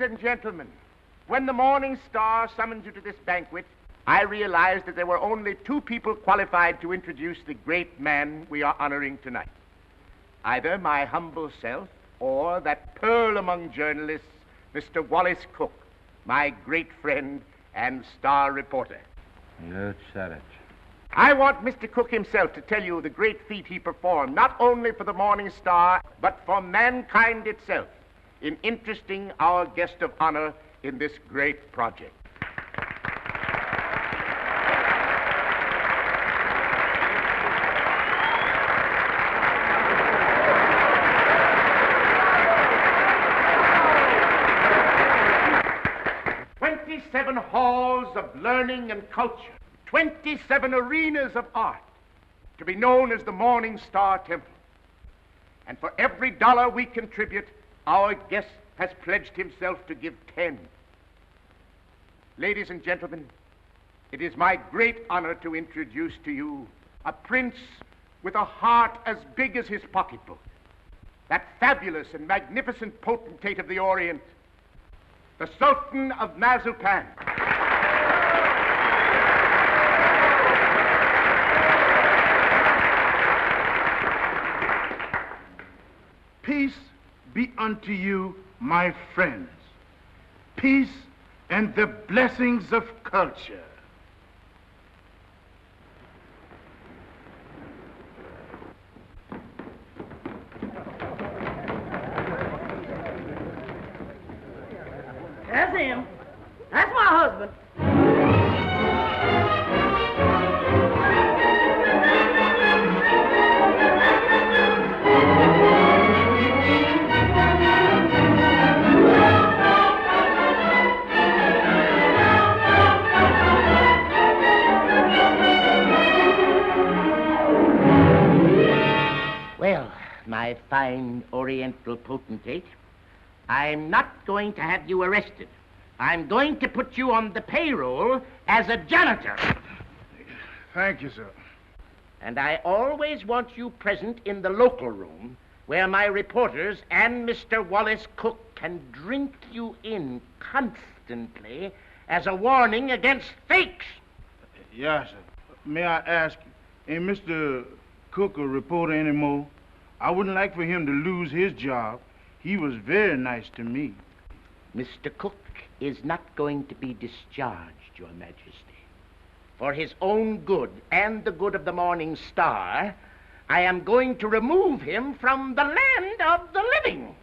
Ladies and gentlemen, when the Morning Star summoned you to this banquet, I realized that there were only two people qualified to introduce the great man we are honoring tonight. Either my humble self or that pearl among journalists, Mr. Wallace Cook, my great friend and star reporter. You said it. I want Mr. Cook himself to tell you the great feat he performed, not only for the Morning Star, but for mankind itself, in interesting our guest of honor in this great project. "27 halls of learning and culture, 27 arenas of art, to be known as the Morning Star Temple. And for every dollar we contribute, our guest has pledged himself to give 10. Ladies and gentlemen, it is my great honor to introduce to you a prince with a heart as big as his pocketbook, that fabulous and magnificent potentate of the Orient, the Sultan of Mazuppan. Peace be unto you, my friends. Peace and the blessings of culture. That's him. That's my husband. Well, my fine Oriental potentate, I'm not going to have you arrested. I'm going to put you on the payroll as a janitor. Thank you, sir. And I always want you present in the local room where my reporters and Mr. Wallace Cook can drink you in constantly as a warning against fakes. Yes, sir. May I ask, ain't Mr. Cook a reporter anymore? I wouldn't like for him to lose his job. He was very nice to me. Mr. Cook is not going to be discharged, Your Majesty. For his own good and the good of the Morning Star, I am going to remove him from the land of the living.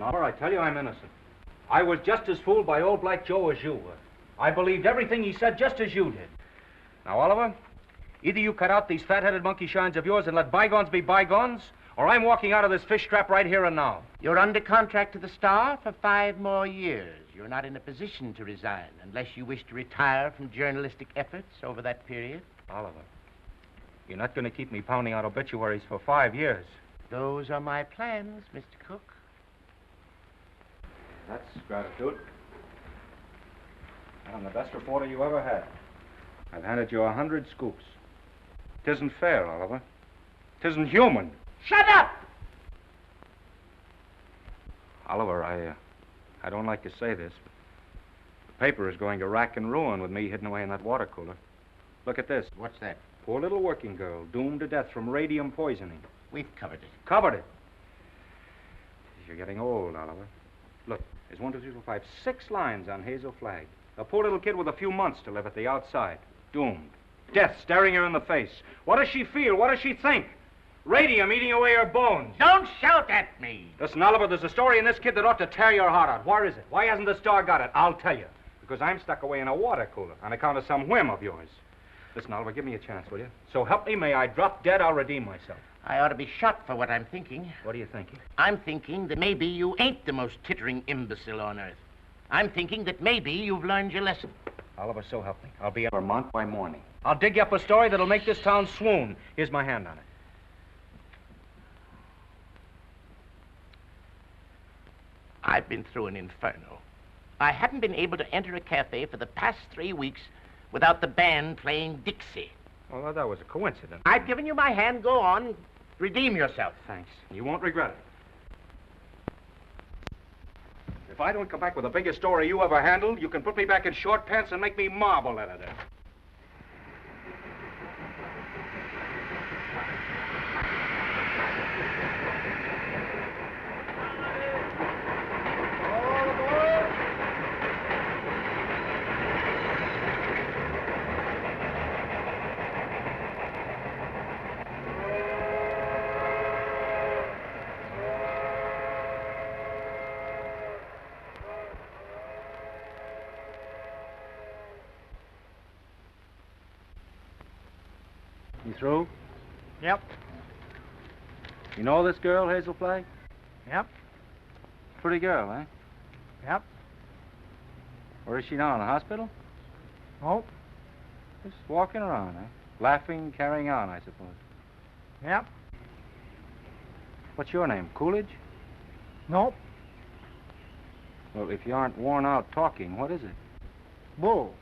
Oliver, I tell you I'm innocent. I was just as fooled by old Black Joe as you were. I believed everything he said just as you did. Now, Oliver, either you cut out these fat-headed monkey shines of yours and let bygones be bygones, or I'm walking out of this fish trap right here and now. You're under contract to the Star for 5 more years. You're not in a position to resign unless you wish to retire from journalistic efforts over that period. Oliver, you're not going to keep me pounding out obituaries for 5 years. Those are my plans, Mr. Cook. That's gratitude. I'm the best reporter you ever had. I've handed you 100 scoops. Tisn't fair, Oliver. Tisn't human. Shut up! Oliver, I don't like to say this, but the paper is going to rack and ruin with me hidden away in that water cooler. Look at this. What's that? Poor little working girl, doomed to death from radium poisoning. We've covered it. Covered it. You're getting old, Oliver. Look, there's 1, 2, 3, 4, 5, 6 lines on Hazel Flagg. A poor little kid with a few months to live at the outside. Doomed. Death staring her in the face. What does she feel? What does she think? Radium eating away her bones. Don't shout at me. Listen, Oliver, there's a story in this kid that ought to tear your heart out. Where is it? Why hasn't the Star got it? I'll tell you. Because I'm stuck away in a water cooler on account of some whim of yours. Listen, Oliver, give me a chance, will you? So help me, may I drop dead, I'll redeem myself. I ought to be shot for what I'm thinking. What are you thinking? I'm thinking that maybe you ain't the most tittering imbecile on earth. I'm thinking that maybe you've learned your lesson. Oliver, so help me. I'll be in Vermont by morning. I'll dig you up a story that'll make this town swoon. Here's my hand on it. I've been through an inferno. I haven't been able to enter a cafe for the past 3 weeks without the band playing Dixie. Well, that was a coincidence. I've given you my hand. Go on. Redeem yourself. Thanks. You won't regret it. If I don't come back with the biggest story you ever handled, you can put me back in short pants and make me marble editor. You through? Yep. You know this girl, Hazel Flagg? Yep. Pretty girl, eh? Yep. Where is she now, in the hospital? Nope. Just walking around, eh? Laughing, carrying on, I suppose. Yep. What's your name, Coolidge? Nope. Well, if you aren't worn out talking, what is it? Bull.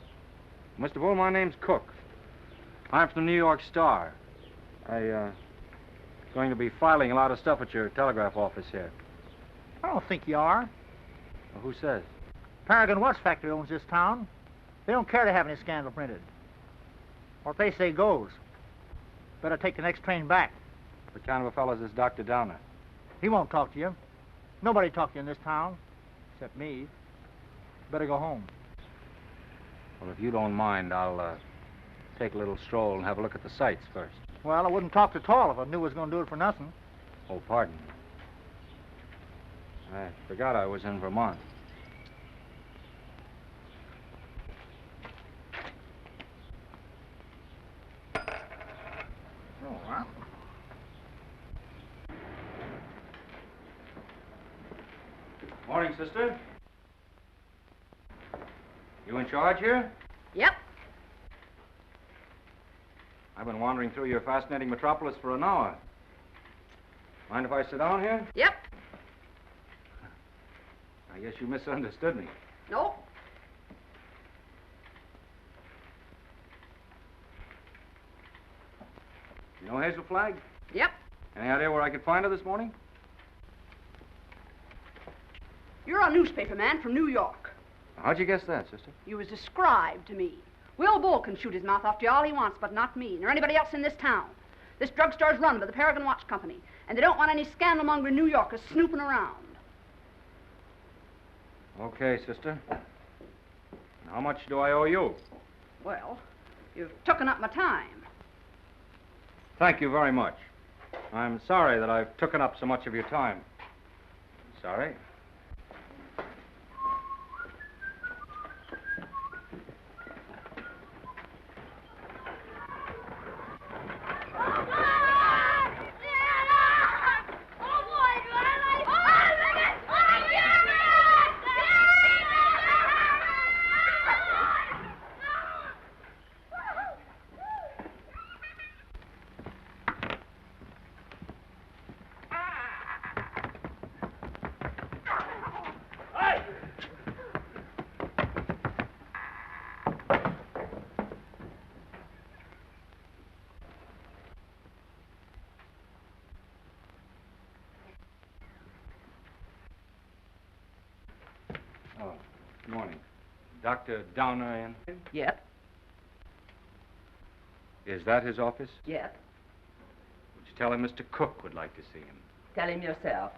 Mr. Bull, my name's Cook. I'm from the New York Star. Going to be filing a lot of stuff at your telegraph office here. I don't think you are. Well, who says? Paragon Watch Factory owns this town. They don't care to have any scandal printed. What they say goes. Better take the next train back. What kind of a fellow is this Dr. Downer? He won't talk to you. Nobody talk to you in this town, except me. Better go home. Well, if you don't mind, I'll take a little stroll and have a look at the sights first. Well, I wouldn't talk at all if I knew I was going to do it for nothing. Oh, pardon me. I forgot I was in Vermont. Oh, well. Morning, sister. You in charge here? Yep. I've been wandering through your fascinating metropolis for an hour. Mind if I sit down here? Yep. I guess you misunderstood me. Nope. You know Hazel Flagg? Yep. Any idea where I could find her this morning? You're a newspaper man from New York. How'd you guess that, sister? You was described to me. Will Bull can shoot his mouth off to you all he wants, but not me, nor anybody else in this town. This drugstore's run by the Paragon Watch Company, and they don't want any scandal-mongering New Yorkers snooping around. Okay, sister. How much do I owe you? Well, you've taken up my time. Thank you very much. I'm sorry that I've taken up so much of your time. Sorry. Oh, good morning. Dr. Downer in? Yep. Is that his office? Yep. Would you tell him Mr. Cook would like to see him? Tell him yourself.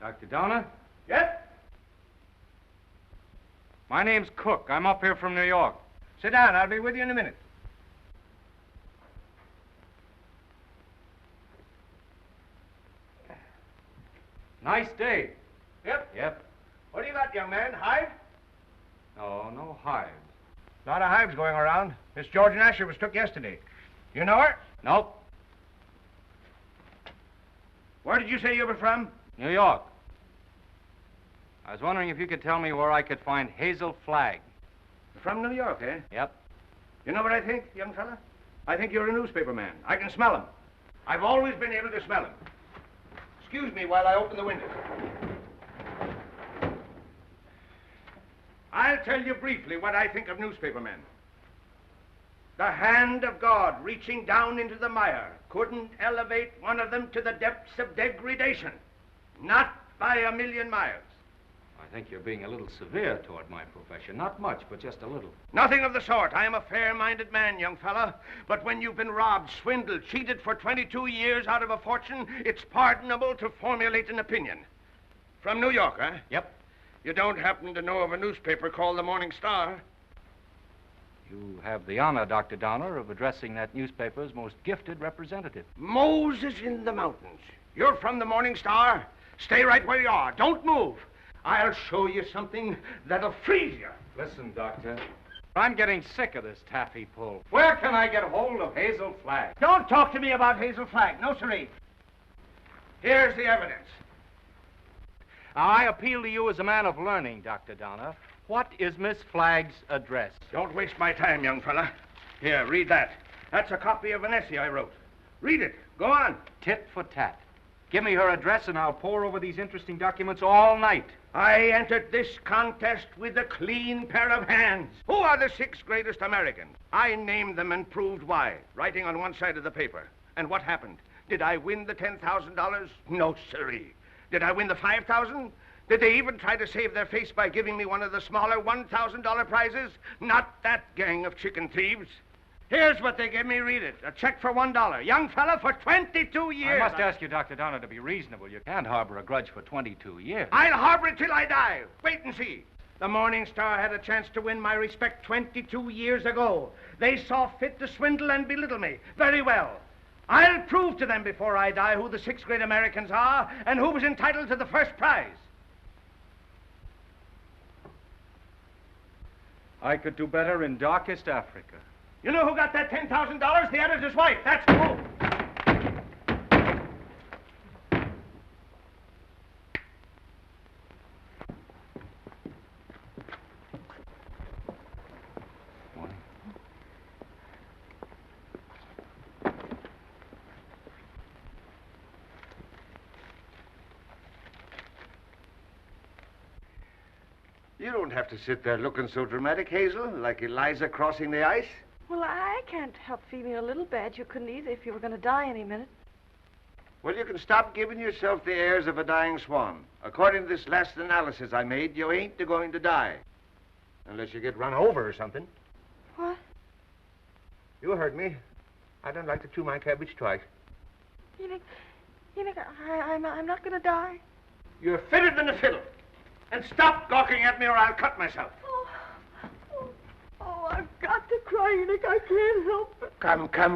Dr. Donner? Yes? My name's Cook. I'm up here from New York. Sit down. I'll be with you in a minute. Nice day. Yep. Yep. What do you got, young man? Hive? No hives. A lot of hives going around. Miss Georgian Asher was took yesterday. You know her? Nope. Where did you say you were from? New York. I was wondering if you could tell me where I could find Hazel Flagg. From New York, eh? Yep. You know what I think, young fella? I think you're a newspaper man. I can smell him. I've always been able to smell him. Excuse me while I open the window. I'll tell you briefly what I think of newspaper men. The hand of God reaching down into the mire couldn't elevate one of them to the depths of degradation. Not by a million miles. I think you're being a little severe toward my profession. Not much, but just a little. Nothing of the sort. I am a fair-minded man, young fella. But when you've been robbed, swindled, cheated for 22 years out of a fortune, it's pardonable to formulate an opinion. From New York, huh? Yep. You don't happen to know of a newspaper called the Morning Star? You have the honor, Dr. Donner, of addressing that newspaper's most gifted representative. Moses in the mountains. You're from the Morning Star? Stay right where you are. Don't move. I'll show you something that'll freeze you. Listen, Doctor. I'm getting sick of this taffy pull. Where can I get hold of Hazel Flagg? Don't talk to me about Hazel Flagg. No, sirree. Here's the evidence. I appeal to you as a man of learning, Dr. Donner. What is Miss Flagg's address? Don't waste my time, young fella. Here, read that. That's a copy of an essay I wrote. Read it. Go on. Tit for tat. Give me her address and I'll pore over these interesting documents all night. I entered this contest with a clean pair of hands. Who are the 6 greatest Americans? I named them and proved why, writing on one side of the paper. And what happened? Did I win the $10,000? No, sirree. Did I win the $5,000? Did they even try to save their face by giving me one of the smaller $1,000 prizes? Not that gang of chicken thieves. Here's what they gave me. Read it. A check for $1. Young fella, for 22 years. I must ask you, Dr. Donner, to be reasonable. You can't harbor a grudge for 22 years. I'll harbor it till I die. Wait and see. The Morning Star had a chance to win my respect 22 years ago. They saw fit to swindle and belittle me. Very well. I'll prove to them before I die who the 6 great Americans are and who was entitled to the first prize. I could do better in darkest Africa. You know who got that $10,000? The editor's wife. That's who. You don't have to sit there looking so dramatic, Hazel, like Eliza crossing the ice. Well, I can't help feeling a little bad. You couldn't either if you were going to die any minute. Well, you can stop giving yourself the airs of a dying swan. According to this last analysis I made, you ain't going to die. Unless you get run over or something. What? You heard me. I don't like to chew my cabbage twice. You think I'm not going to die? You're fitter than a fiddle. And stop gawking at me or I'll cut myself. Oh, I've got to cry, Enoch. I can't help it.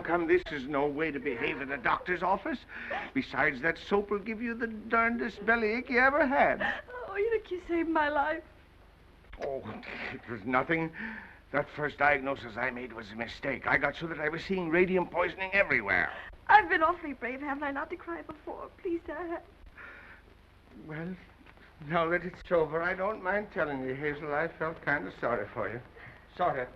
Come. This is no way to behave at a doctor's office. Besides, that soap will give you the darndest bellyache you ever had. Oh, Enoch, you saved my life. Oh, it was nothing. That first diagnosis I made was a mistake. I got so that I was seeing radium poisoning everywhere. I've been awfully brave, haven't I, not to cry before? Please, Dad. Well, now that it's over, I don't mind telling you, Hazel, I felt kind of sorry for you. Sort of.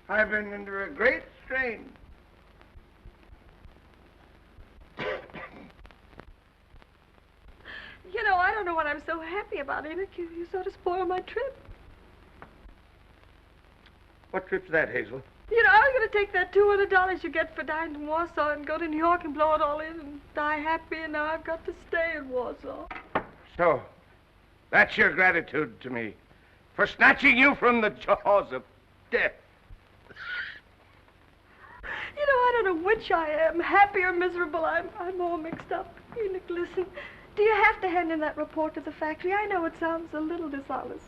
I've been under a great strain. You know, I don't know what I'm so happy about, Enoch. You sort of spoiled my trip. What trip's that, Hazel? You know, I was going to take that $200 you get for dying in Warsaw and go to New York and blow it all in and die happy, and now I've got to stay in Warsaw. So, that's your gratitude to me for snatching you from the jaws of death. You know, I don't know which I am, happy or miserable. I'm all mixed up. Enoch, listen. Do you have to hand in that report to the factory? I know it sounds a little dishonest.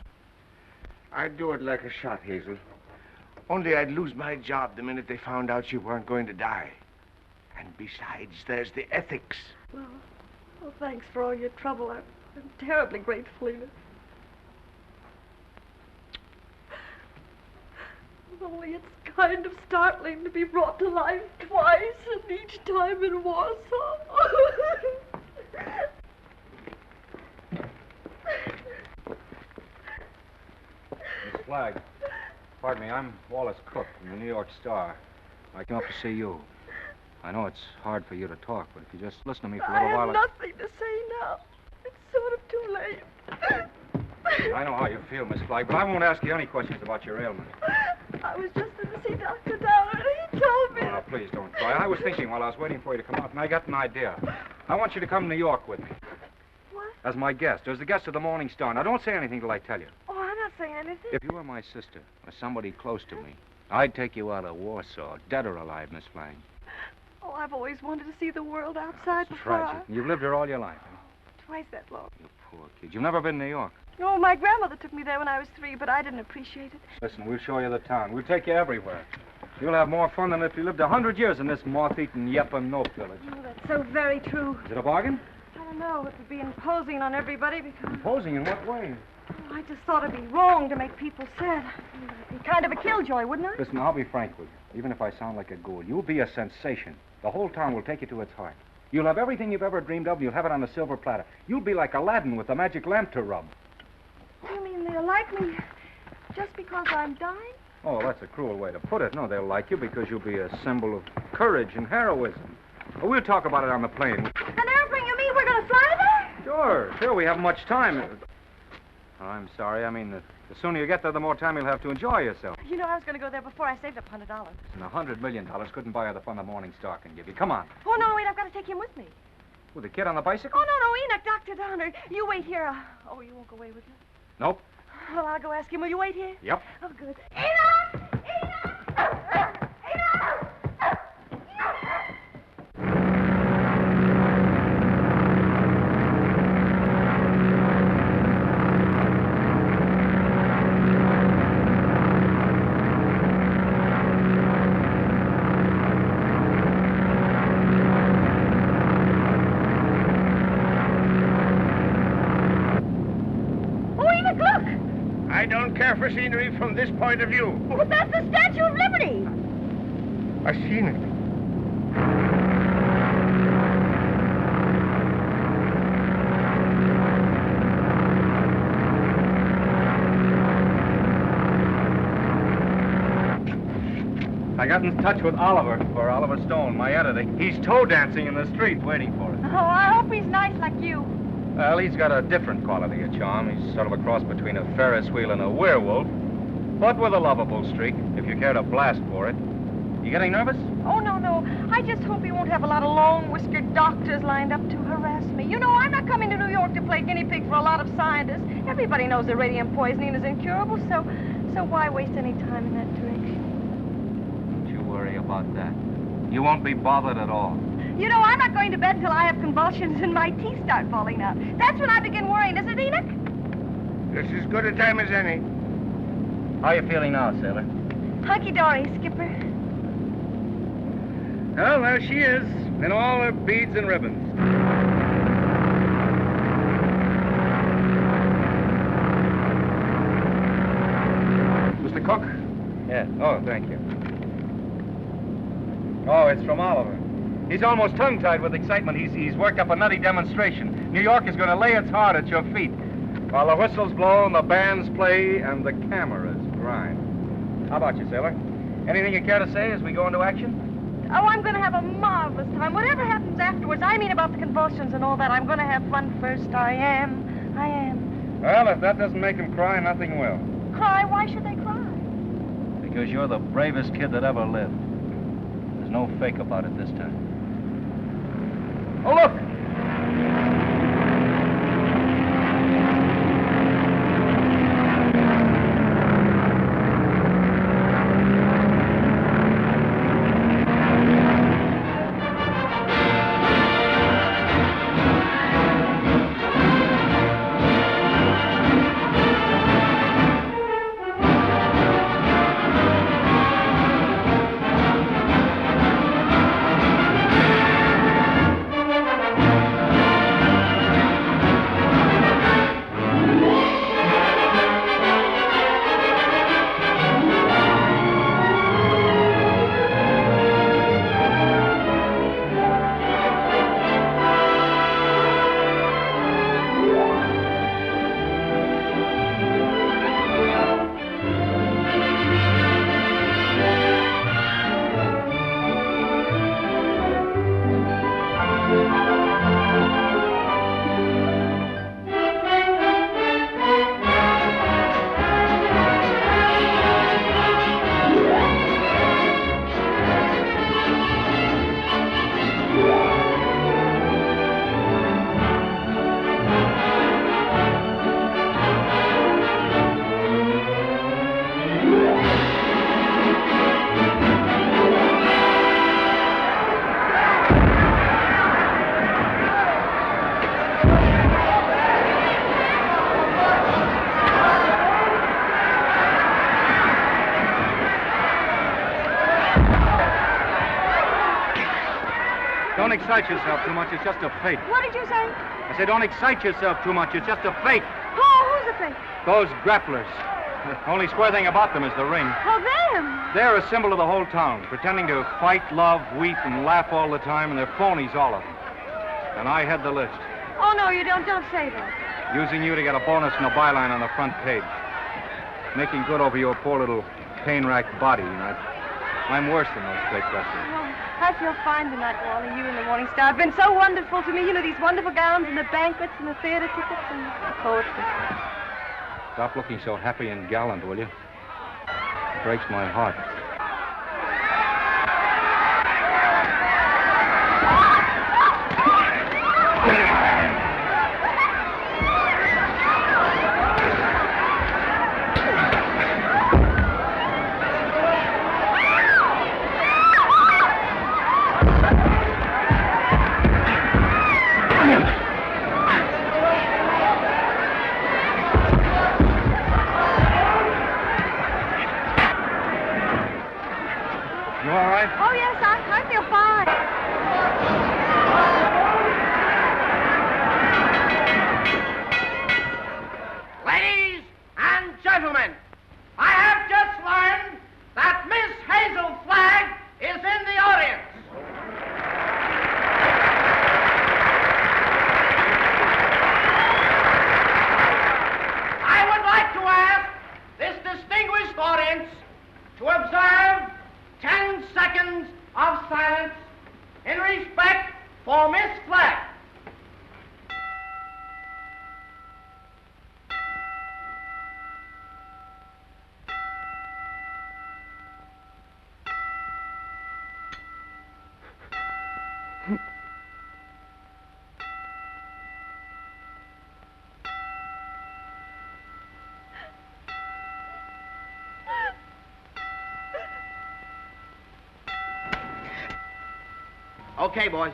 I'd do it like a shot, Hazel. Only I'd lose my job the minute they found out you weren't going to die. And besides, there's the ethics. Well, thanks for all your trouble. I'm terribly grateful, Enoch. Only it's kind of startling to be brought to life twice, and each time in Warsaw. Miss Flagg, pardon me, I'm Wallace Cook from the New York Star. I came up to see you. I know it's hard for you to talk, but if you just listen to me for a little while... I have nothing to say now. It's sort of too late. I know how you feel, Miss Flagg, but I won't ask you any questions about your ailment. I was just in to see Dr. Downer, and he told me... Oh, now, please don't cry. I was thinking while I was waiting for you to come out, and I got an idea. I want you to come to New York with me. What? As my guest, as the guest of the Morning Star. Now, don't say anything till I tell you. Oh, I'm not saying anything. If you were my sister, or somebody close to me, I'd take you out of Warsaw, dead or alive, Miss Flagg. Oh, I've always wanted to see the world outside It's before tragic. You've lived here all your life. Twice that long. You poor kid. You've never been to New York. Oh, my grandmother took me there when I was 3, but I didn't appreciate it. Listen, we'll show you the town. We'll take you everywhere. You'll have more fun than if you lived 100 years in this moth-eaten Yep-and-Nope village. Oh, that's so very true. Is it a bargain? I don't know. It would be imposing on everybody because... Imposing in what way? Oh, I just thought it'd be wrong to make people sad. It'd be kind of a killjoy, wouldn't I? Listen, I'll be frank with you. Even if I sound like a ghoul, you'll be a sensation. The whole town will take you to its heart. You'll have everything you've ever dreamed of, and you'll have it on a silver platter. You'll be like Aladdin with the magic lamp to rub. You mean they'll like me just because I'm dying? Oh, that's a cruel way to put it. No, they'll like you because you'll be a symbol of courage and heroism. Well, we'll talk about it on the plane. An airplane, you mean we're going to fly there? Sure, we haven't much time. Oh, I'm sorry. I mean, the sooner you get there, the more time you'll have to enjoy yourself. You know, I was going to go there before I saved up $100. And $100 million couldn't buy her the fun the Morning Star can give you. Come on. Oh, no, wait, I've got to take him with me. With the kid on the bicycle? Oh, no, Enoch, Dr. Downer. You wait here. Oh, you won't go away with him? Nope. Well, I'll go ask him. Will you wait here? Yep. Oh, good. Enoch! Enoch! Enoch! I don't care for scenery from this point of view. But that's the Statue of Liberty. I've seen it. I got in touch with Oliver Stone, my editor. He's toe dancing in the street waiting for us. Oh, I hope he's nice like you. Well, he's got a different quality of charm. He's sort of a cross between a Ferris wheel and a werewolf, but with a lovable streak, if you care to blast for it. You getting nervous? Oh, no. I just hope he won't have a lot of long-whiskered doctors lined up to harass me. You know, I'm not coming to New York to play guinea pig for a lot of scientists. Everybody knows that radium poisoning is incurable, so why waste any time in that direction? Don't you worry about that. You won't be bothered at all. You know, I'm not going to bed till I have convulsions and my teeth start falling out. That's when I begin worrying, isn't it, Enoch? It's as good a time as any. How are you feeling now, sailor? Hunky-dory, Skipper. Well, there she is, in all her beads and ribbons. Mr. Cook? Yeah. Oh, thank you. Oh, it's from Oliver. He's almost tongue-tied with excitement. He's worked up a nutty demonstration. New York is going to lay its heart at your feet while the whistles blow and the bands play and the cameras grind. How about you, sailor? Anything you care to say as we go into action? Oh, I'm going to have a marvelous time. Whatever happens afterwards, I mean about the convulsions and all that, I'm going to have fun first. I am. Well, if that doesn't make him cry, nothing will. Cry? Why should they cry? Because you're the bravest kid that ever lived. There's no fake about it this time. Oh, look! excite yourself too much. It's just a fake. What did you say? I said, don't excite yourself too much. It's just a fake. Who's the fake? Those grapplers. The only square thing about them is the ring. Oh, them. They're a symbol of the whole town, pretending to fight, love, weep, and laugh all the time, and they're phonies, all of them. And I had the list. Oh, no, you don't. Don't say that. Using you to get a bonus and a byline on the front page. Making good over your poor little pain-racked body. And I'm worse than those fake wrestlers. Oh, I feel fine tonight, Wally. You and the Morning Star have been so wonderful to me. You know, these wonderful gowns and the banquets and the theater tickets and the poetry. Stop looking so happy and gallant, will you? It breaks my heart. Oh, yes, I feel fine. Ladies and gentlemen, I have just learned that Miss Hazel Flagg is in the audience. I would like to ask this distinguished audience to observe 10 seconds of silence in respect for Miss Flagg. Okay, boys.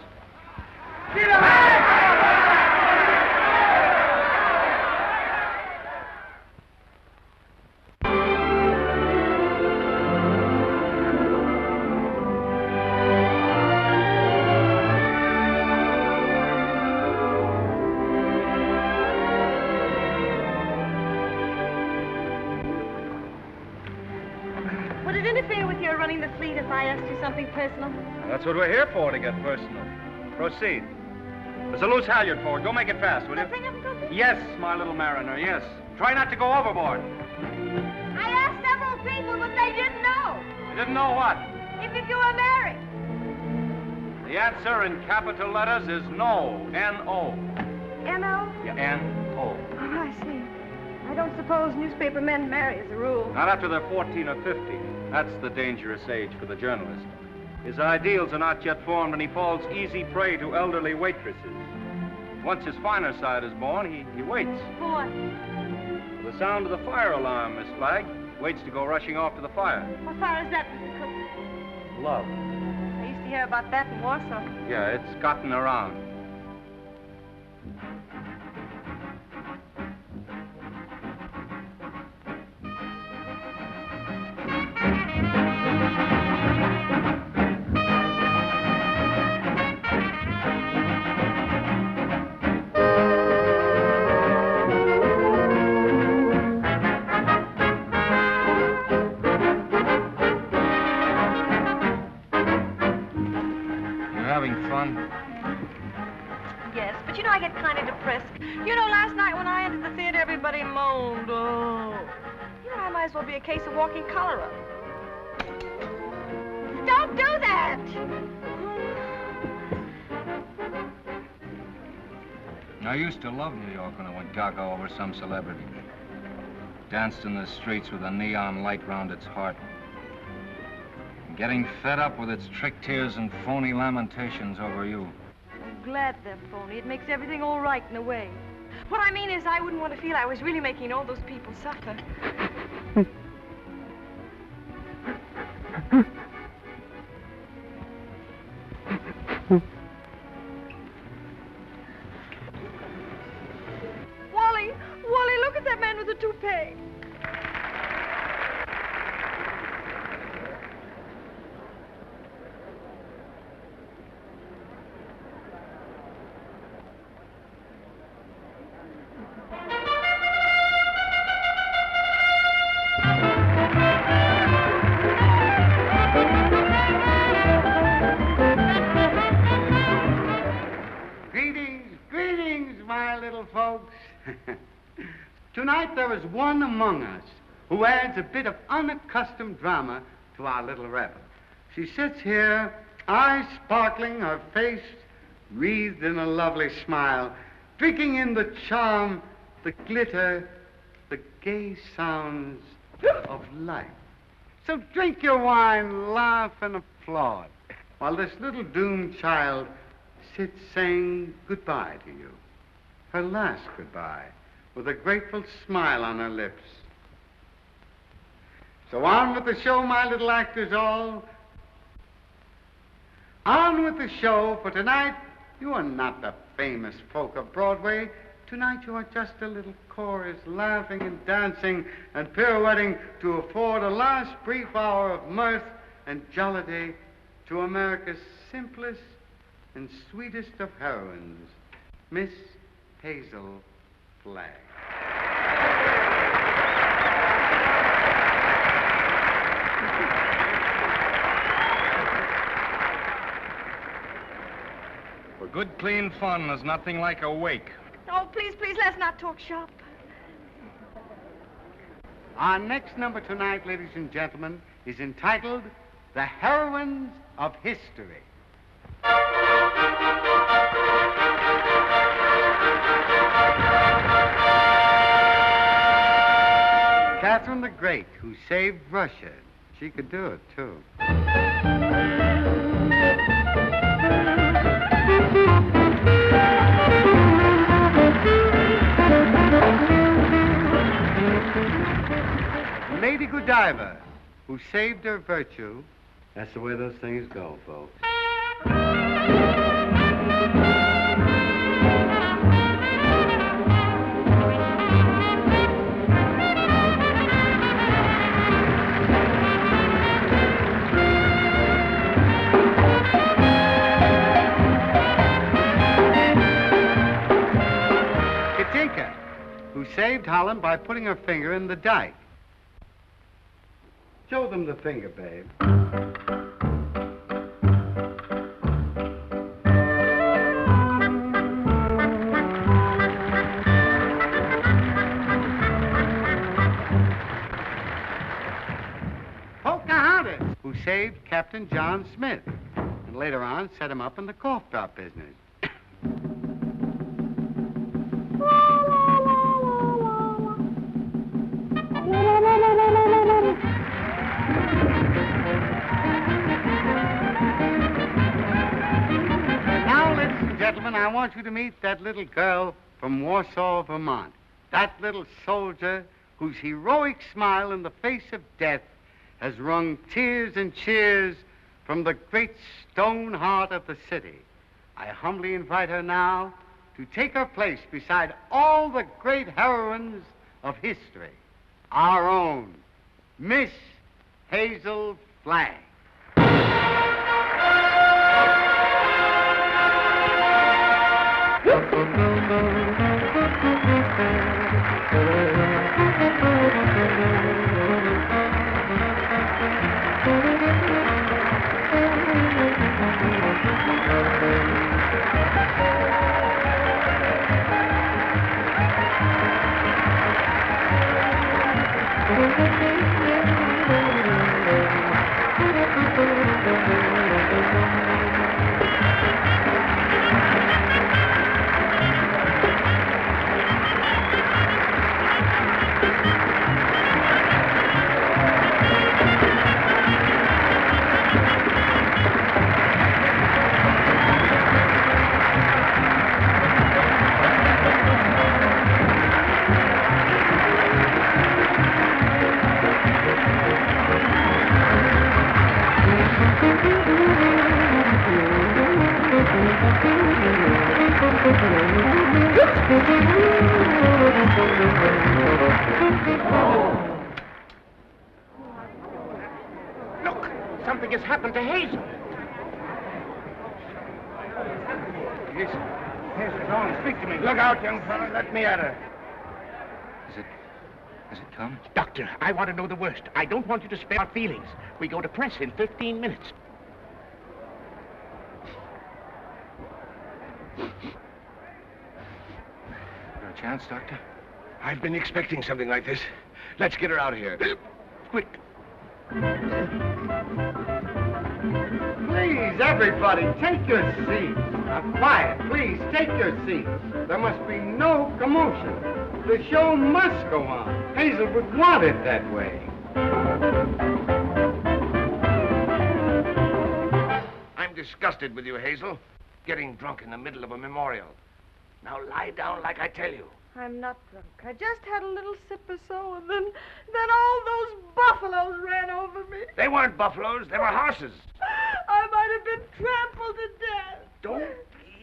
Would it interfere with your running the fleet if I asked you something personal? That's what we're here for, to get personal. Proceed. There's a loose halyard forward. Go make it fast, will you? Nothing of it? Yes, my little mariner, yes. Try not to go overboard. I asked several people, but they didn't know. You didn't know what? If you were married. The answer in capital letters is no. N-O. N-O? Yeah, N-O. Oh, I see. I don't suppose newspaper men marry as a rule. Not after they're 14 or 15. That's the dangerous age for the journalist. His ideals are not yet formed, and he falls easy prey to elderly waitresses. Once his finer side is born, he waits. For what? For the sound of the fire alarm, Miss Flagg. Waits to go rushing off to the fire. What fire is that, Mr. Cook? Love. I used to hear about that in Warsaw. Yeah, it's gotten around. Yes, but you know, I get kind of depressed. You know, last night when I entered the theater, everybody moaned. Oh. You know, I might as well be a case of walking cholera. Don't do that! I used to love New York when I went gaga over some celebrity. Danced in the streets with a neon light round its heart. Getting fed up with its trick tears and phony lamentations over you. I'm glad they're phony. It makes everything all right in a way. What I mean is I wouldn't want to feel I was really making all those people suffer. Wally, look at that man with the toupee. tonight there is one among us who adds a bit of unaccustomed drama to our little revel. She sits here, eyes sparkling, her face wreathed in a lovely smile, drinking in the charm, the glitter, the gay sounds of life. So drink your wine, laugh, and applaud, while this little doomed child sits saying goodbye to you, her last goodbye, with a grateful smile on her lips. So on with the show, my little actors all. On with the show, for tonight you are not the famous folk of Broadway. Tonight you are just a little chorus, laughing and dancing and pirouetting to afford a last brief hour of mirth and jollity to America's simplest and sweetest of heroines, Miss Hazel Flagg. For good, clean fun, there's nothing like a wake. Oh, please, please, let's not talk shop. Our next number tonight, ladies and gentlemen, is entitled The Heroines of History. Catherine the Great, who saved Russia. She could do it, too. Lady Godiva, who saved her virtue. That's the way those things go, folks. Katinka, who saved Holland by putting her finger in the dike. Show them the finger, babe. Pocahontas, who saved Captain John Smith, and later on set him up in the cough drop business. Gentlemen, I want you to meet that little girl from Warsaw, Vermont. That little soldier whose heroic smile in the face of death has wrung tears and cheers from the great stone heart of the city. I humbly invite her now to take her place beside all the great heroines of history. Our own Miss Hazel Flagg. Look, something has happened to Hazel. Hazel, go on, speak to me. Look out, young fella. Let me at her. Has it come? Doctor, I want to know the worst. I don't want you to spare our feelings. We go to press in 15 minutes. Got a chance, Doctor? I've been expecting something like this. Let's get her out of here. Quick. Please, everybody, take your seats. Now, quiet, please, take your seats. There must be no commotion. The show must go on. Hazel would want it that way. I'm disgusted with you, Hazel. Getting drunk in the middle of a memorial. Now lie down like I tell you. I'm not drunk. I just had a little sip or so, and then all those buffaloes ran over me. They weren't buffaloes, they were horses. I might have been trampled to death. Don't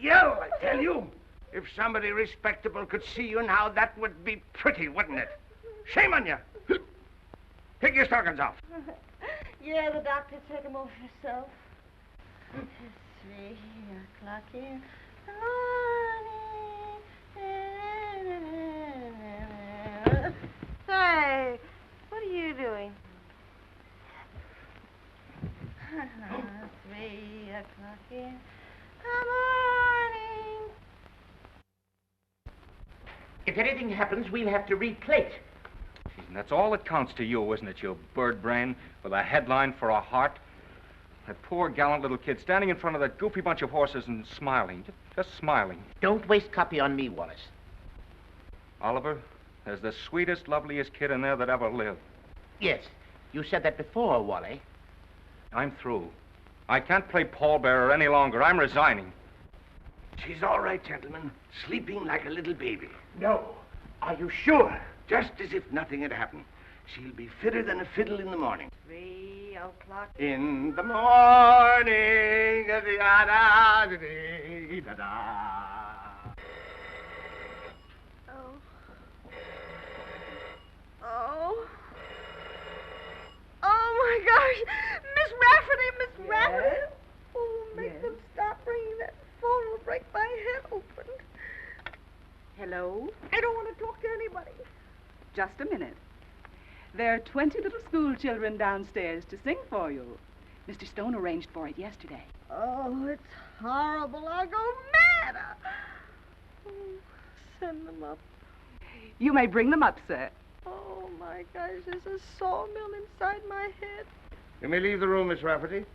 yell, I tell you. If somebody respectable could see you now, that would be pretty, wouldn't it? Shame on you. Take your stockings off. Yeah, the doctor took them off herself. It's 3 o'clock in the morning. Hey, what are you doing? 3 o'clock in the morning. If anything happens, we'll have to replate. And that's all that counts to you, isn't it, you bird brain, with a headline for a heart? That poor, gallant little kid standing in front of that goofy bunch of horses and smiling, just smiling. Don't waste copy on me, Wallace. Oliver, there's the sweetest, loveliest kid in there that ever lived. Yes, you said that before, Wally. I'm through. I can't play pallbearer any longer. I'm resigning. She's all right, gentlemen. Sleeping like a little baby. No. Are you sure? Just as if nothing had happened. She'll be fitter than a fiddle in the morning. 3 o'clock. In the morning. Oh, my gosh. Miss Rafferty. Oh, make them stop ringing that phone. It'll break my head open. Hello? I don't want to talk to anybody. Just a minute. There are 20 little school children downstairs to sing for you. Mr. Stone arranged for it yesterday. Oh, it's horrible. I'll go mad. Oh, send them up. You may bring them up, sir. Oh, my gosh, there's a sawmill inside my head. You may leave the room, Miss Rafferty.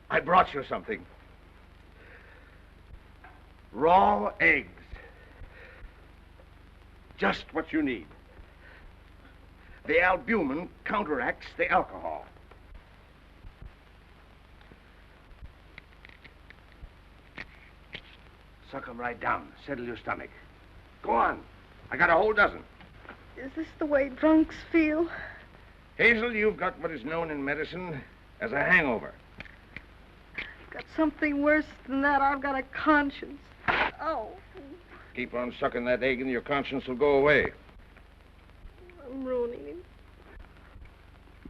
I brought you something. Raw eggs. Just what you need. The albumin counteracts the alcohol. Suck 'em right down. Settle your stomach. Go on. I got a whole dozen. Is this the way drunks feel? Hazel, you've got what is known in medicine as a hangover. I've got something worse than that. I've got a conscience. Oh. Keep on sucking that egg and your conscience will go away. I'm ruining him.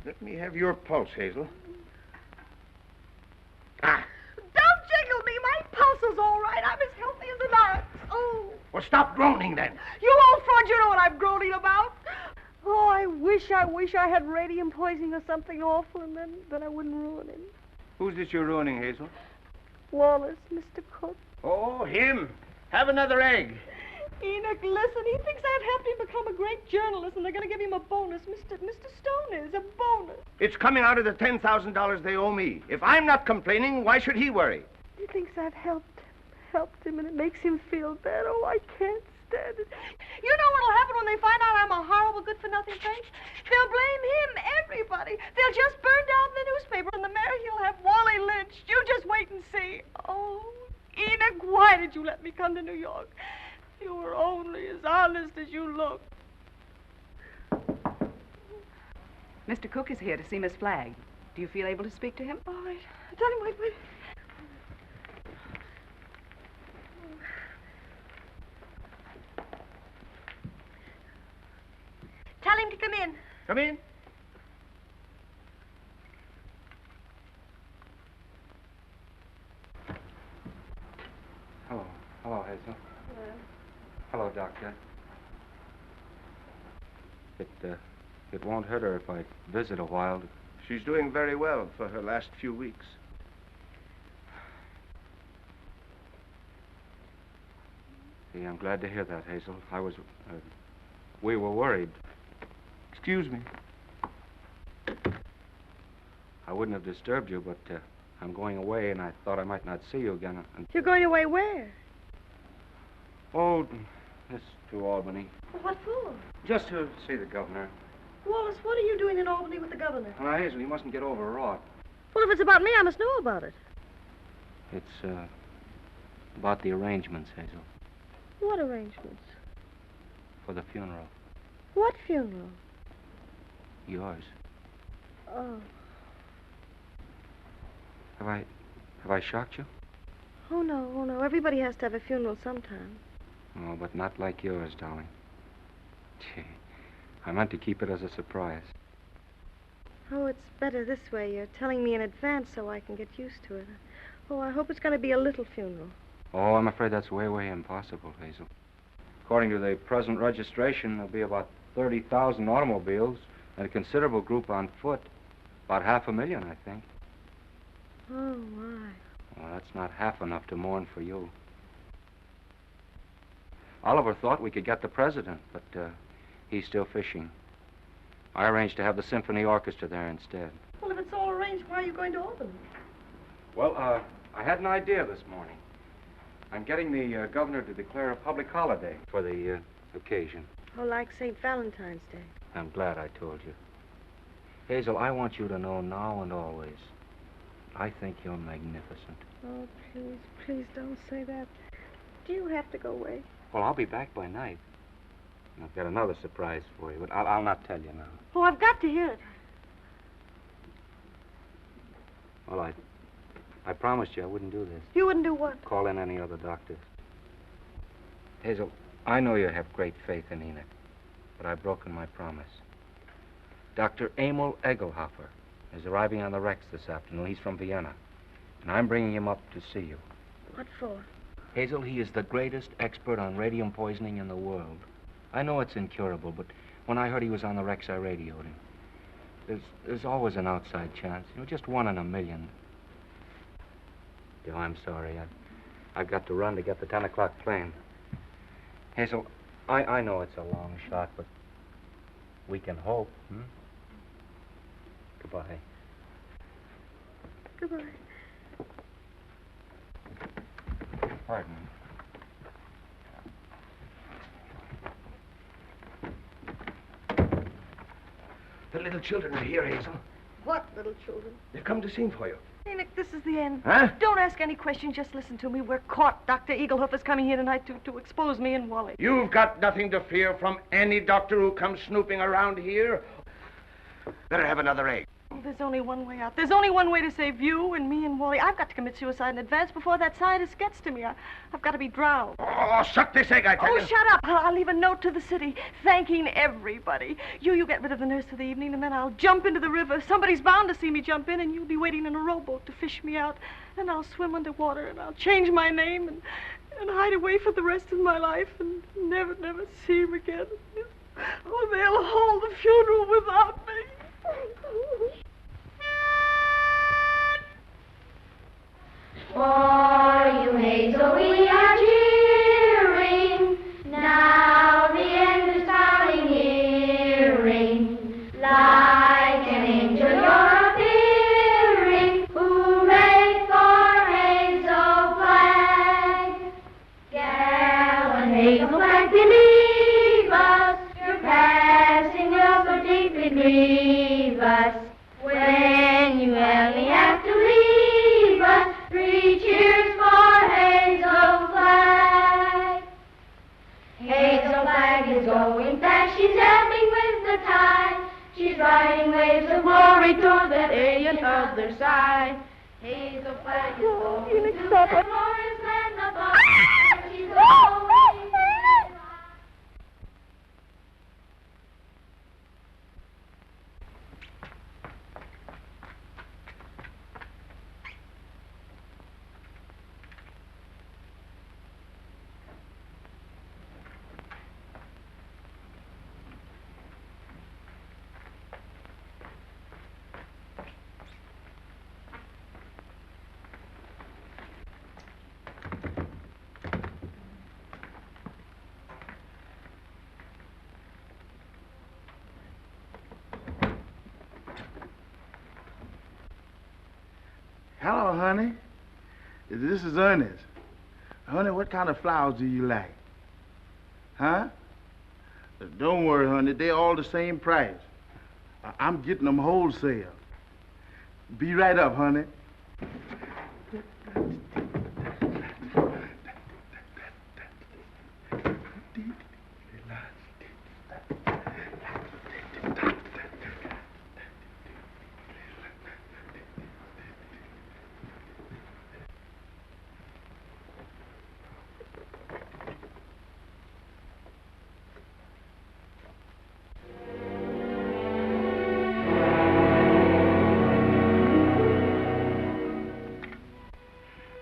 Let me have your pulse, Hazel. Ah. Don't jiggle me. My pulse is all right. I'm as healthy as an ox. Oh. Well, stop groaning then. You old fraud, you know what I'm groaning about. Oh, I wish I had radium poisoning or something awful, and then I wouldn't ruin him. Who's this you're ruining, Hazel? Wallace, Mr. Cook. Oh, him. Have another egg. Enoch, listen, he thinks I've helped him become a great journalist, and they're going to give him a bonus. Mr. Stone is a bonus. It's coming out of the $10,000 they owe me. If I'm not complaining, why should he worry? He thinks I've helped him, and it makes him feel bad. Oh, I can't stand it. You know what'll happen when they find out I'm a horrible, good-for-nothing thing? They'll blame him, everybody. They'll just burn down the newspaper, and the mayor, he'll have Wally lynched. You just wait and see. Oh, Enoch, why did you let me come to New York? You were only as honest as you look. Mr. Cook is here to see Miss Flagg. Do you feel able to speak to him? All right. Tell him, wait. Tell him to come in. Come in. Hello, Hazel. Hello, Doctor. It won't hurt her if I visit a while. She's doing very well for her last few weeks. See, I'm glad to hear that, Hazel. We were worried. Excuse me. I wouldn't have disturbed you, but I'm going away, and I thought I might not see you again. You're going away where? Oh, this to Albany. Well, what for? Just to see the governor. Wallace, what are you doing in Albany with the governor? Now, Hazel, you mustn't get overwrought. Well, if it's about me, I must know about it. It's about the arrangements, Hazel, What arrangements? for the funeral. What funeral? Yours. Oh. Have I shocked you? Oh, no. Everybody has to have a funeral sometime. Oh, but not like yours, darling. Gee, I meant to keep it as a surprise. Oh, it's better this way. You're telling me in advance so I can get used to it. Oh, I hope it's going to be a little funeral. Oh, I'm afraid that's way, way impossible, Hazel. According to the present registration, there'll be about 30,000 automobiles and a considerable group on foot. About 500,000, I think. Oh, my. Well, that's not half enough to mourn for you. Oliver thought we could get the president, but he's still fishing. I arranged to have the symphony orchestra there instead. Well, if it's all arranged, why are you going to Albany? Well, I had an idea this morning. I'm getting the governor to declare a public holiday for the occasion. Oh, like St. Valentine's Day. I'm glad I told you. Hazel, I want you to know now and always, I think you're magnificent. Oh, please don't say that. Do you have to go away? Well, I'll be back by night. And I've got another surprise for you, but I'll not tell you now. Oh, I've got to hear it. Well, I promised you I wouldn't do this. You wouldn't do what? Call in any other doctors. Hazel, I know you have great faith in Enoch, but I've broken my promise. Dr. Emil Egelhofer is arriving on the Rex this afternoon. He's from Vienna, and I'm bringing him up to see you. What for? Hazel, he is the greatest expert on radium poisoning in the world. I know it's incurable, but when I heard he was on the Rex, I radioed him. There's always an outside chance, just 1 in a million. Oh, I'm sorry. I've got to run to get the 10 o'clock plane. Hazel, I know it's a long shot, but we can hope, Goodbye. Goodbye. Pardon. The little children are here, Hazel. What little children? They've come to sing for you. Enoch, this is the end. Huh? Don't ask any questions, just listen to me. We're caught. Dr. Egelhoff is coming here tonight to expose me and Wally. You've got nothing to fear from any doctor who comes snooping around here. Better have another egg. Oh, there's only one way out. There's only one way to save you and me and Wally. I've got to commit suicide in advance before that scientist gets to me. I've got to be drowned. Oh, suck this egg, I tell Oh, you. shut up. I'll leave a note to the city thanking everybody. You get rid of the nurse for the evening, and then I'll jump into the river. Somebody's bound to see me jump in, and you'll be waiting in a rowboat to fish me out. And I'll swim underwater, and I'll change my name and hide away for the rest of my life and never see him again. Oh, they'll hold the funeral without me. For you, Hazel, we are cheering. Now the end is coming nearing. Like an angel you're appearing. Hooray for Hazel Flagg. Gallant Hazel Flagg, believe us. Your passing will so deeply grieve us. When you only have to leave us, 3 cheers for Hazel Flagg. Hazel Flagg is going fast, she's ebbing with the tide. She's riding waves of glory toward that alien other side. Hazel Flagg is going to the glorious land above. She's going. Hello, honey. This is Ernest. Honey, what kind of flowers do you like? Huh? Don't worry, honey. They're all the same price. I'm getting them wholesale. Be right up, honey.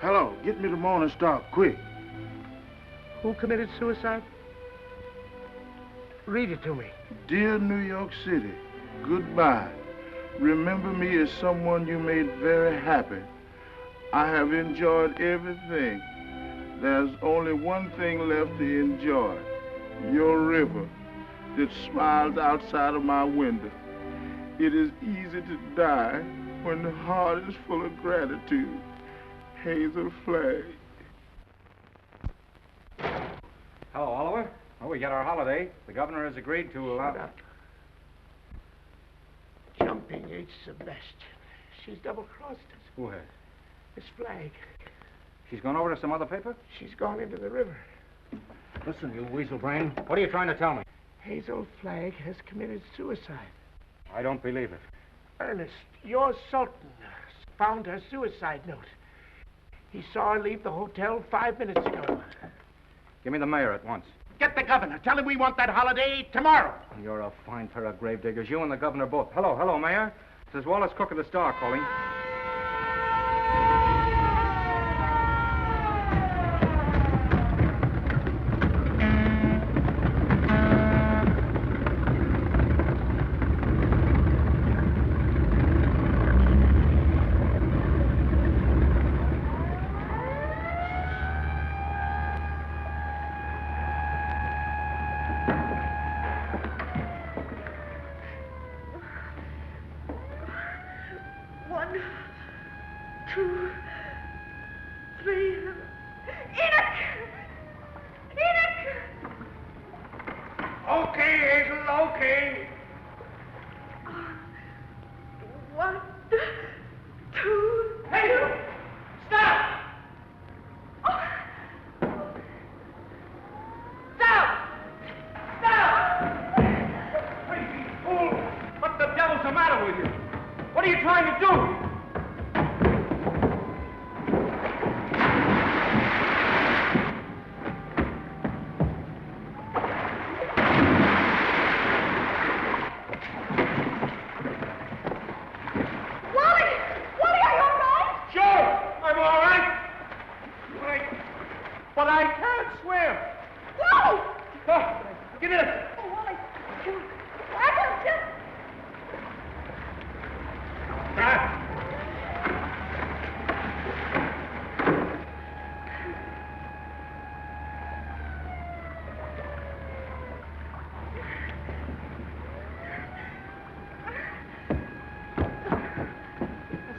Hello, get me the Morning Star, quick. Who committed suicide? Read it to me. Dear New York City, goodbye. Remember me as someone you made very happy. I have enjoyed everything. There's only one thing left to enjoy. Your river that smiles outside of my window. It is easy to die when the heart is full of gratitude. Hazel Flagg. Hello, Oliver. Well, we get our holiday. The governor has agreed to allow... Shut up. Jumping H. Sebastian. She's double-crossed us. Who has? Miss Flagg. She's gone over to some other paper? She's gone into the river. Listen, you weasel brain. What are you trying to tell me? Hazel Flagg has committed suicide. I don't believe it. Ernest, your Sultan found her suicide note. He saw her leave the hotel 5 minutes ago. Give me the mayor at once. Get the governor. Tell him we want that holiday tomorrow. You're a fine pair of gravediggers. You and the governor both. Hello, Mayor. This is Wallace Cook of the Star calling.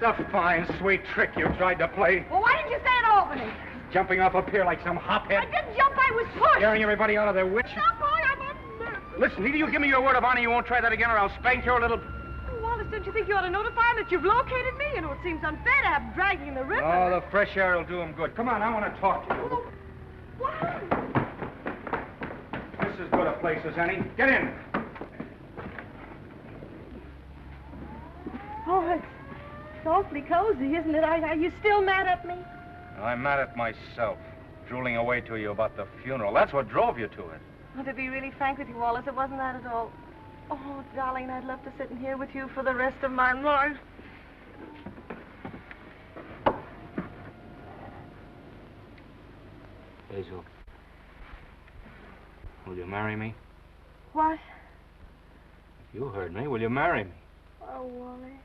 It's a fine, sweet trick you tried to play. Well, why didn't you say it, Albany? Jumping off a pier like some hophead. I didn't jump, I was pushed. Scaring everybody out of their wits. Stop, boy, I'm a... Listen, either you give me your word of honor you won't try that again, or I'll spank your little... Oh, Wallace, don't you think you ought to notify him that you've located me? You know, it seems unfair to have him dragging in the river. Oh, the fresh air will do him good. Come on, I want to talk to you. Oh, what? This is as good a place as any. Get in. Oh, it's awfully cozy, isn't it? Are you still mad at me? I'm mad at myself, drooling away to you about the funeral. That's what drove you to it. Oh, to be really frank with you, Wallace, it wasn't that at all. Oh, darling, I'd love to sit in here with you for the rest of my life. Hazel, will you marry me? What? You heard me. Will you marry me? Oh, Wally.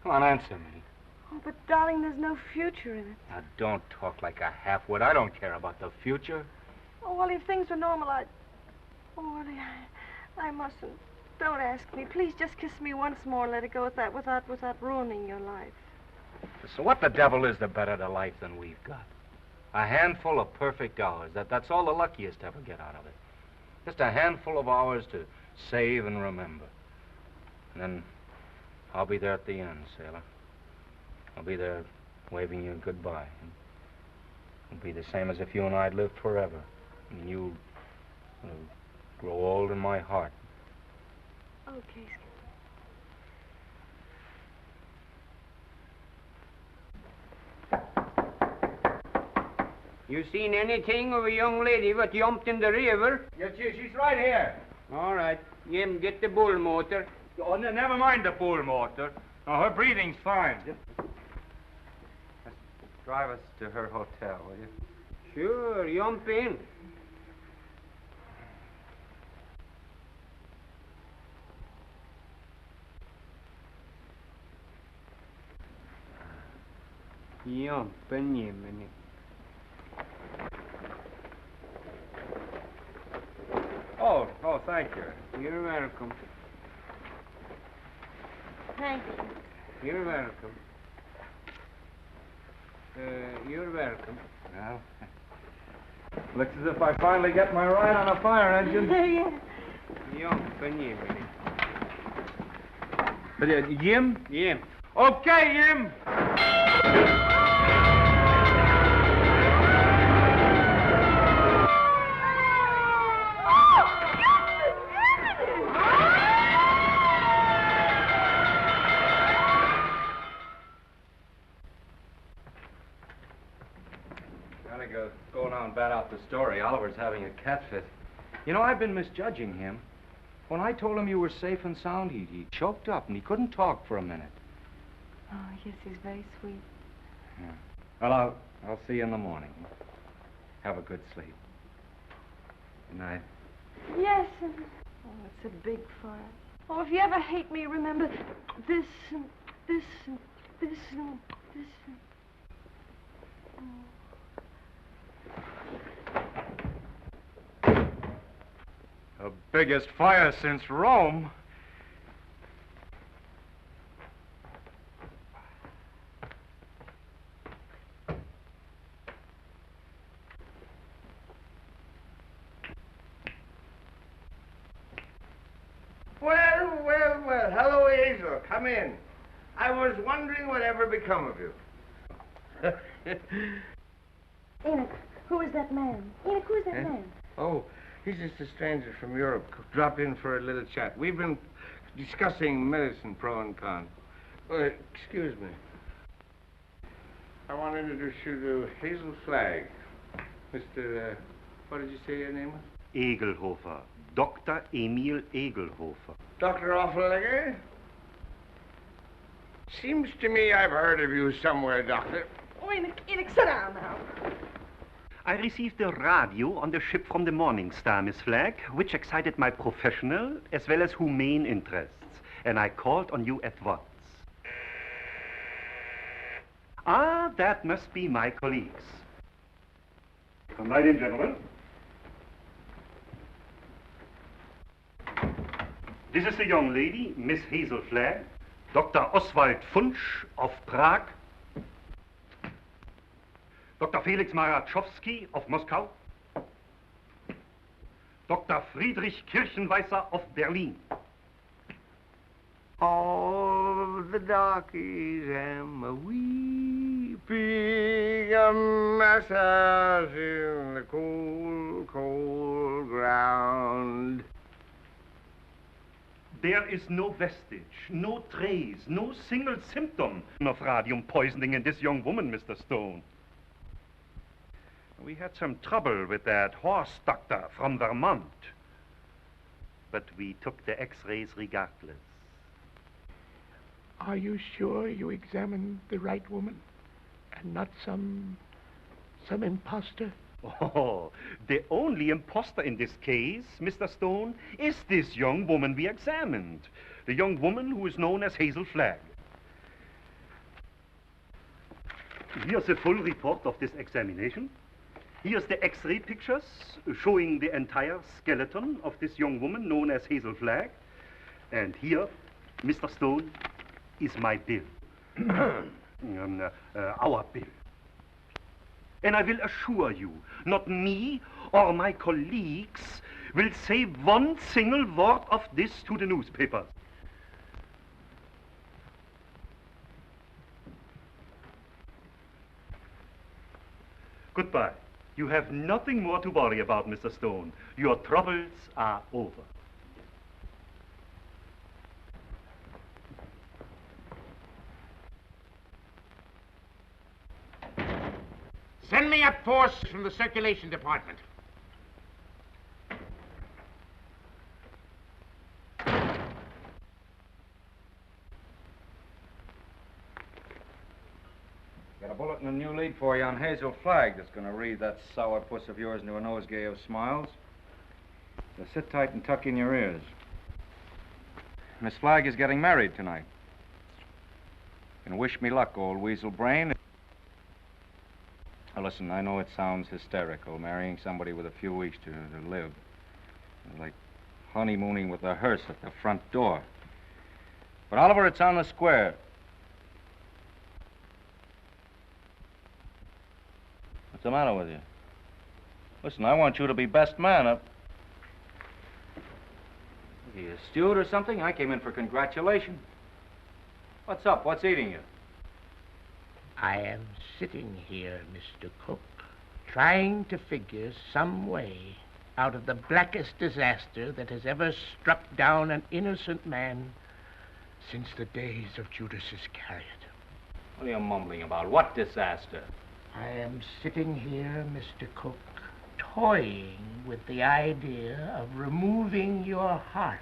Come on, answer me. Oh, but darling, there's no future in it. Now, don't talk like a half-wit. I don't care about the future. Oh, Wally, if things were normal, I'd... Oh, Wally, I mustn't. Don't ask me. Please just kiss me once more and let it go at that without ruining your life. So what the devil is the better to life than we've got? A handful of perfect hours. That's all the luckiest to ever get out of it. Just a handful of hours to save and remember. And then I'll be there at the end, sailor. I'll be there waving you goodbye. It'll be the same as if you and I'd lived forever. And you'll grow old in my heart. Okay. You seen anything of a young lady what jumped in the river? Yes, she's right here. All right. Jim, get the bull motor. Oh, never mind the bull motor. No, her breathing's fine. Just drive us to her hotel, will you? Sure, jump in. Jump in, Jiminy. Oh, thank you. You're welcome. Thank you. You're welcome. You're welcome. Well, looks as if I finally get my ride on a fire engine. Yeah. Jump in, Jiminy. Jim? Jim. Okay, Jim. Go now and bat out the story. Oliver's having a cat fit. You know, I've been misjudging him. When I told him you were safe and sound, he choked up and he couldn't talk for a minute. Oh, yes, he's very sweet. Yeah. Well, I'll see you in the morning. Have a good sleep. Good night. Yes. Oh, it's a big fire. Oh, if you ever hate me, remember this and this and this and this and... Oh. The biggest fire since Rome. Well. Hello, Hazel. Come in. I was wondering whatever become of you. Enoch, who is that man? Enoch, who is that man? Oh, he's just a stranger from Europe. Drop in for a little chat. We've been discussing medicine, pro and con. Excuse me. I want to introduce you to Hazel Flagg. Mr. What did you say your name was? Egelhofer. Dr. Emil Egelhofer. Dr. Offlegger? Seems to me I've heard of you somewhere, Doctor. Oh, Enoch, sit down now. I received a radio on the ship from the Morning Star, Miss Flagg, which excited my professional as well as humane interests, and I called on you at once. Ah, that must be my colleagues. Come right in, gentlemen. This is the young lady, Miss Hazel Flagg, Dr. Oswald Funsch of Prague, Dr. Felix Marachowski of Moscow, Dr. Friedrich Kirchenweißer of Berlin. All the darkies am a weeping, a massage in the cold, cold ground. There is no vestige, no trace, no single symptom of radium poisoning in this young woman, Mr. Stone. We had some trouble with that horse doctor from Vermont, but we took the x-rays regardless. Are you sure you examined the right woman and not some imposter? Oh, the only imposter in this case, Mr. Stone, is this young woman we examined. The young woman who is known as Hazel Flagg. Here's a full report of this examination. Here's the x-ray pictures showing the entire skeleton of this young woman known as Hazel Flagg. And here, Mr. Stone, is my bill. our bill. And I will assure you, not me or my colleagues will say one single word of this to the newspapers. Goodbye. You have nothing more to worry about, Mr. Stone. Your troubles are over. Send me a force from the circulation department. Got a bulletin and a new lead for you on Hazel Flagg that's going to read that sourpuss of yours into a nosegay of smiles. So sit tight and tuck in your ears. Miss Flagg is getting married tonight. And wish me luck, old weasel brain. Now listen, I know it sounds hysterical, marrying somebody with a few weeks to live. It's like honeymooning with a hearse at the front door. But Oliver, it's on the square. What's the matter with you? Listen, I want you to be best man up. Are you a steward or something? I came in for congratulations. What's up? What's eating you? I am sitting here, Mr. Cook, trying to figure some way out of the blackest disaster that has ever struck down an innocent man since the days of Judas Iscariot. What are you mumbling about? What disaster? I am sitting here, Mr. Cook, toying with the idea of removing your heart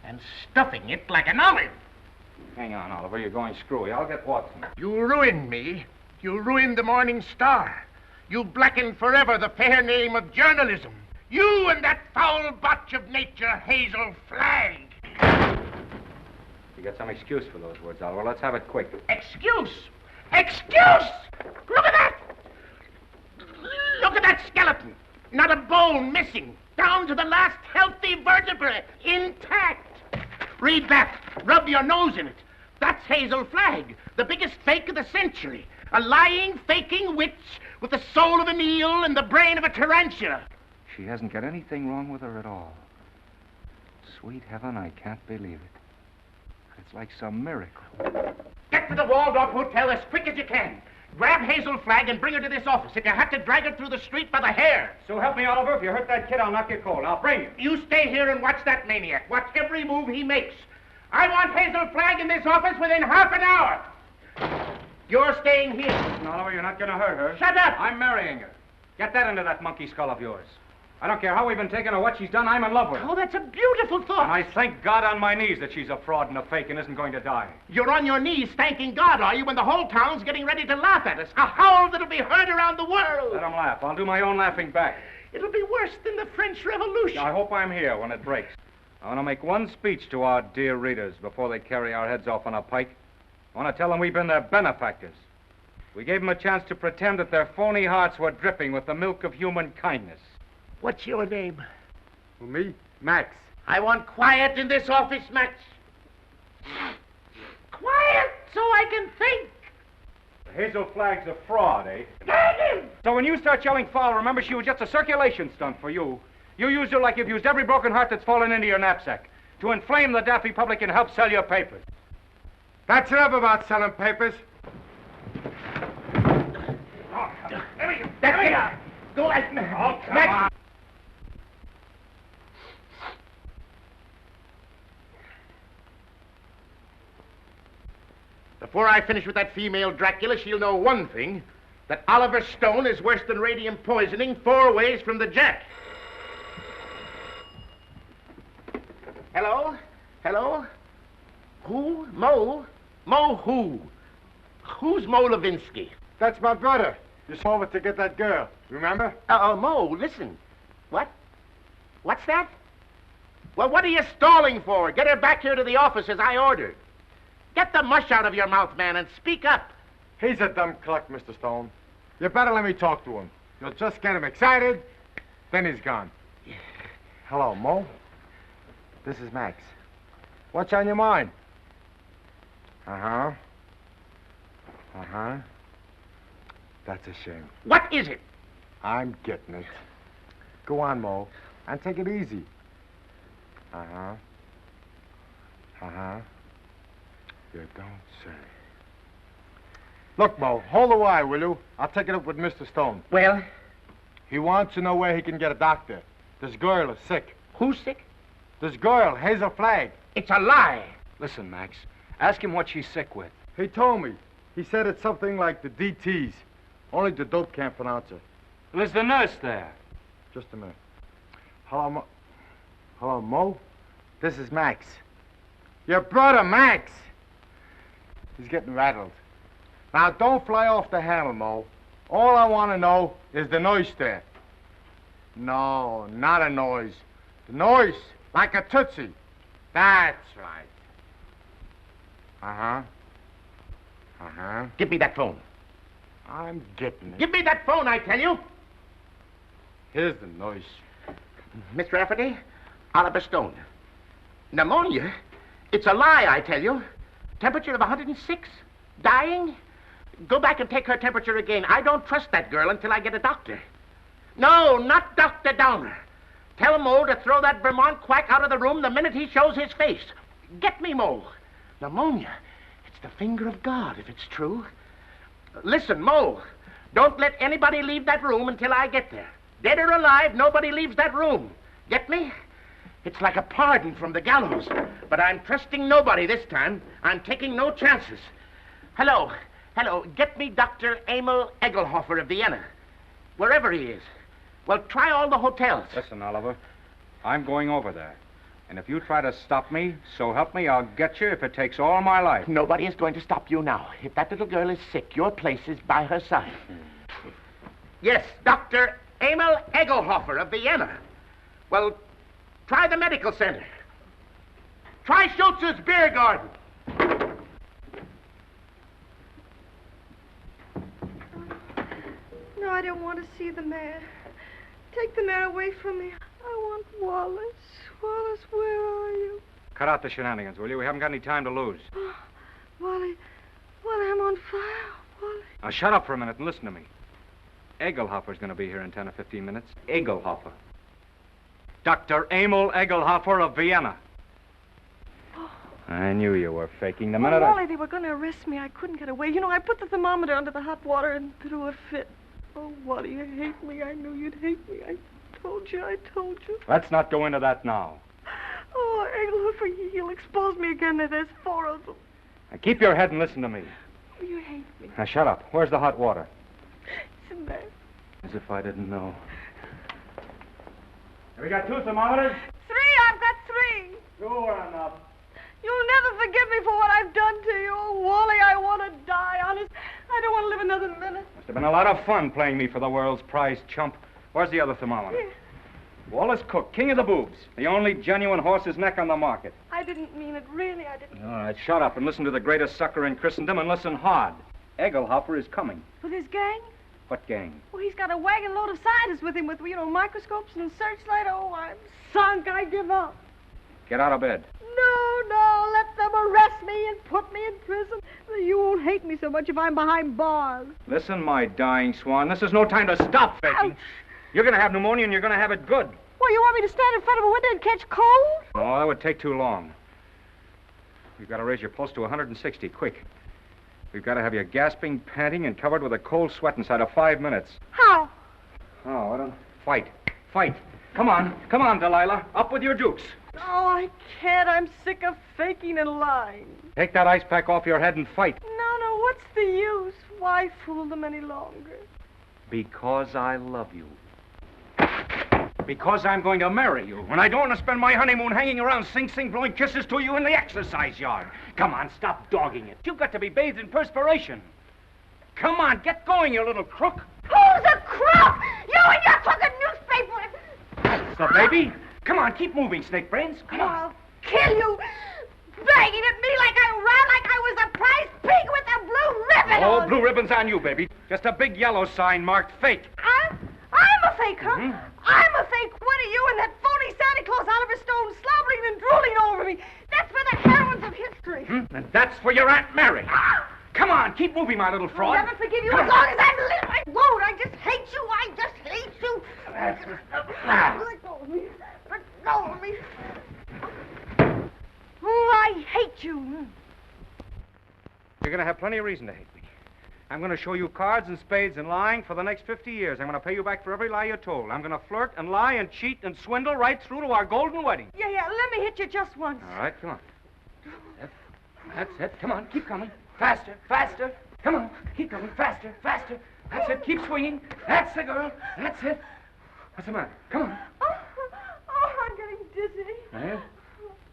and stuffing it like an olive. Hang on, Oliver. You're going screwy. I'll get Watson. You ruined me. You ruined the Morning Star. You blackened forever the fair name of journalism. You and that foul botch of nature, Hazel Flagg. You got some excuse for those words, Oliver. Let's have it quick. Excuse? Excuse? Look at that! Look at that skeleton. Not a bone missing. Down to the last healthy vertebrae. Intact. Read that. Rub your nose in it. That's Hazel Flagg, the biggest fake of the century. A lying, faking witch with the soul of an eel and the brain of a tarantula. She hasn't got anything wrong with her at all. Sweet heaven, I can't believe it. It's like some miracle. Get to the Waldorf Hotel as quick as you can. Grab Hazel Flagg and bring her to this office. If you have to drag her through the street by the hair. So help me, Oliver. If you hurt that kid, I'll knock you cold. I'll bring you. You stay here and watch that maniac. Watch every move he makes. I want Hazel Flagg in this office within half an hour. You're staying here. Listen, Oliver, you're not going to hurt her. Shut up! I'm marrying her. Get that into that monkey skull of yours. I don't care how we've been taking or what she's done. I'm in love with her. Oh, that's a beautiful thought. And I thank God on my knees that she's a fraud and a fake and isn't going to die. You're on your knees thanking God, are you, when the whole town's getting ready to laugh at us? A howl that'll be heard around the world. Let them laugh. I'll do my own laughing back. It'll be worse than the French Revolution. I hope I'm here when it breaks. I want to make one speech to our dear readers before they carry our heads off on a pike. I want to tell them we've been their benefactors. We gave them a chance to pretend that their phony hearts were dripping with the milk of human kindness. What's your name? Who, me? Max. I want quiet in this office, Max. Quiet so I can think. Hazel Flagg's a fraud, eh? Dang him! So when you start yelling foul, remember she was just a circulation stunt for you. You used her like you've used every broken heart that's fallen into your knapsack to inflame the daffy public and help sell your papers. That's enough about selling papers. Oh, there we go. There we go. Go ahead. Oh, Max. Before I finish with that female Dracula, she'll know one thing, that Oliver Stone is worse than radium poisoning 4 ways from the Jack. Hello? Hello? Who? Mo? Mo who? Who's Mo Levinsky? That's my brother. You saw over to get that girl. Remember? Mo, listen. What? What's that? Well, what are you stalling for? Get her back here to the office as I ordered. Get the mush out of your mouth, man, and speak up. He's a dumb cluck, Mr. Stone. You better let me talk to him. You'll just get him excited, then he's gone. Hello, Mo. This is Max. What's on your mind? Uh-huh. Uh-huh. That's a shame. What is it? I'm getting it. Go on, Mo, and take it easy. Uh-huh. Uh-huh. You don't say. Look, Mo, hold the wire, will you? I'll take it up with Mr. Stone. Well? He wants to know where he can get a doctor. This girl is sick. Who's sick? This girl, Hazel Flagg. It's a lie. Listen, Max, ask him what she's sick with. He told me. He said it's something like the DTs. Only the dope can't pronounce it. Well, is the nurse there? Just a minute. Hello, Mo. Hello, Mo? This is Max. Your brother, Max. He's getting rattled. Now, don't fly off the handle, Mo. All I want to know is the noise there. No, not a noise. The noise, like a tootsie. That's right. Uh-huh. Uh-huh. Give me that phone. I'm getting it. Give me that phone, I tell you. Here's the noise. Miss Rafferty, Oliver Stone. Pneumonia? It's a lie, I tell you. Temperature of 106? Dying? Go back and take her temperature again. I don't trust that girl until I get a doctor. No, not Dr. Downer. Tell Mo to throw that Vermont quack out of the room the minute he shows his face. Get me, Mo. Pneumonia. It's the finger of God, if it's true. Listen, Mo, don't let anybody leave that room until I get there. Dead or alive, nobody leaves that room. Get me? It's like a pardon from the gallows. But I'm trusting nobody this time. I'm taking no chances. Hello. Hello. Get me Dr. Emil Egelhofer of Vienna. Wherever he is. Well, try all the hotels. Listen, Oliver, I'm going over there. And if you try to stop me, so help me, I'll get you if it takes all my life. Nobody is going to stop you now. If that little girl is sick, your place is by her side. Yes, Dr. Emil Egelhofer of Vienna. Well, try the medical center. Try Schultz's beer garden. No, I don't want to see the mayor. Take the mayor away from me. I want Wallace. Wallace, where are you? Cut out the shenanigans, will you? We haven't got any time to lose. Oh, Wally, I'm on fire. Wally. Now, shut up for a minute and listen to me. Egelhofer's going to be here in 10 or 15 minutes. Egelhofer. Dr. Emil Egelhofer of Vienna. I knew you were faking the minute Wally, they were going to arrest me. I couldn't get away. You know, I put the thermometer under the hot water and threw a fit. Oh, Wally, you hate me. I knew you'd hate me. I told you. Let's not go into that now. Oh, Egelhofer, he'll expose me again. There's 4 of them. Now, keep your head and listen to me. Oh, you hate me. Now, shut up. Where's the hot water? It's in there. As if I didn't know. Have we got 2 thermometers? 3. I've got 3. Sure enough. You'll never forgive me for what I've done to you. Oh, Wally, I want to die, honest. I don't want to live another minute. Must have been a lot of fun playing me for the world's prize chump. Where's the other thermometer? Here. Wallace Cook, king of the boobs. The only genuine horse's neck on the market. I didn't mean it, really, I didn't. All right, shut up and listen to the greatest sucker in Christendom and listen hard. Egelhofer is coming. With his gang? What gang? Well, he's got a wagon load of scientists with him with, microscopes and searchlight. Oh, I'm sunk. I give up. Get out of bed. No, let them arrest me and put me in prison. You won't hate me so much if I'm behind bars. Listen, my dying swan, this is no time to stop faking. Ouch. You're going to have pneumonia and you're going to have it good. Well, you want me to stand in front of a window and catch cold? No, that would take too long. We've got to raise your pulse to 160, quick. We've got to have you gasping, panting, and covered with a cold sweat inside of 5 minutes. How? Oh, I don't... Fight. Come on, Delilah. Up with your dukes. Oh, I can't. I'm sick of faking and lying. Take that ice pack off your head and fight. No, what's the use? Why fool them any longer? Because I love you. Because I'm going to marry you. And I don't want to spend my honeymoon hanging around Sing Sing blowing kisses to you in the exercise yard. Come on, stop dogging it. You've got to be bathed in perspiration. Come on, get going, you little crook. Who's a crook? You and your crooked newspaper. That's the baby. Come on, keep moving, Snake Brains. Come on. I'll kill you. Begging at me like I was a prize pig with a blue ribbon Oh, on. blue ribbon's on you, baby. Just a big yellow sign marked fake. I'm a fake, huh? Mm-hmm. I'm a fake. What are you and that phony Santa Claus Oliver Stone slobbering and drooling over me? That's for the heroines of history. And that's for your Aunt Mary. Come on, keep moving, my little fraud. I'll never forgive you as long as I live. I won't. I just hate you. I just hate you. Let go of me. Let go of me. Oh, I hate you. You're going to have plenty of reason to hate me. I'm going to show you cards and spades and lying for the next 50 years. I'm going to pay you back for every lie you told. I'm going to flirt and lie and cheat and swindle right through to our golden wedding. Yeah, let me hit you just once. All right, come on. That's it. Come on, keep coming. Faster, faster. Come on, keep coming. Faster, faster. That's it. Keep swinging. That's the girl. That's it. What's the matter? Come on. Oh, I'm getting dizzy. Yeah?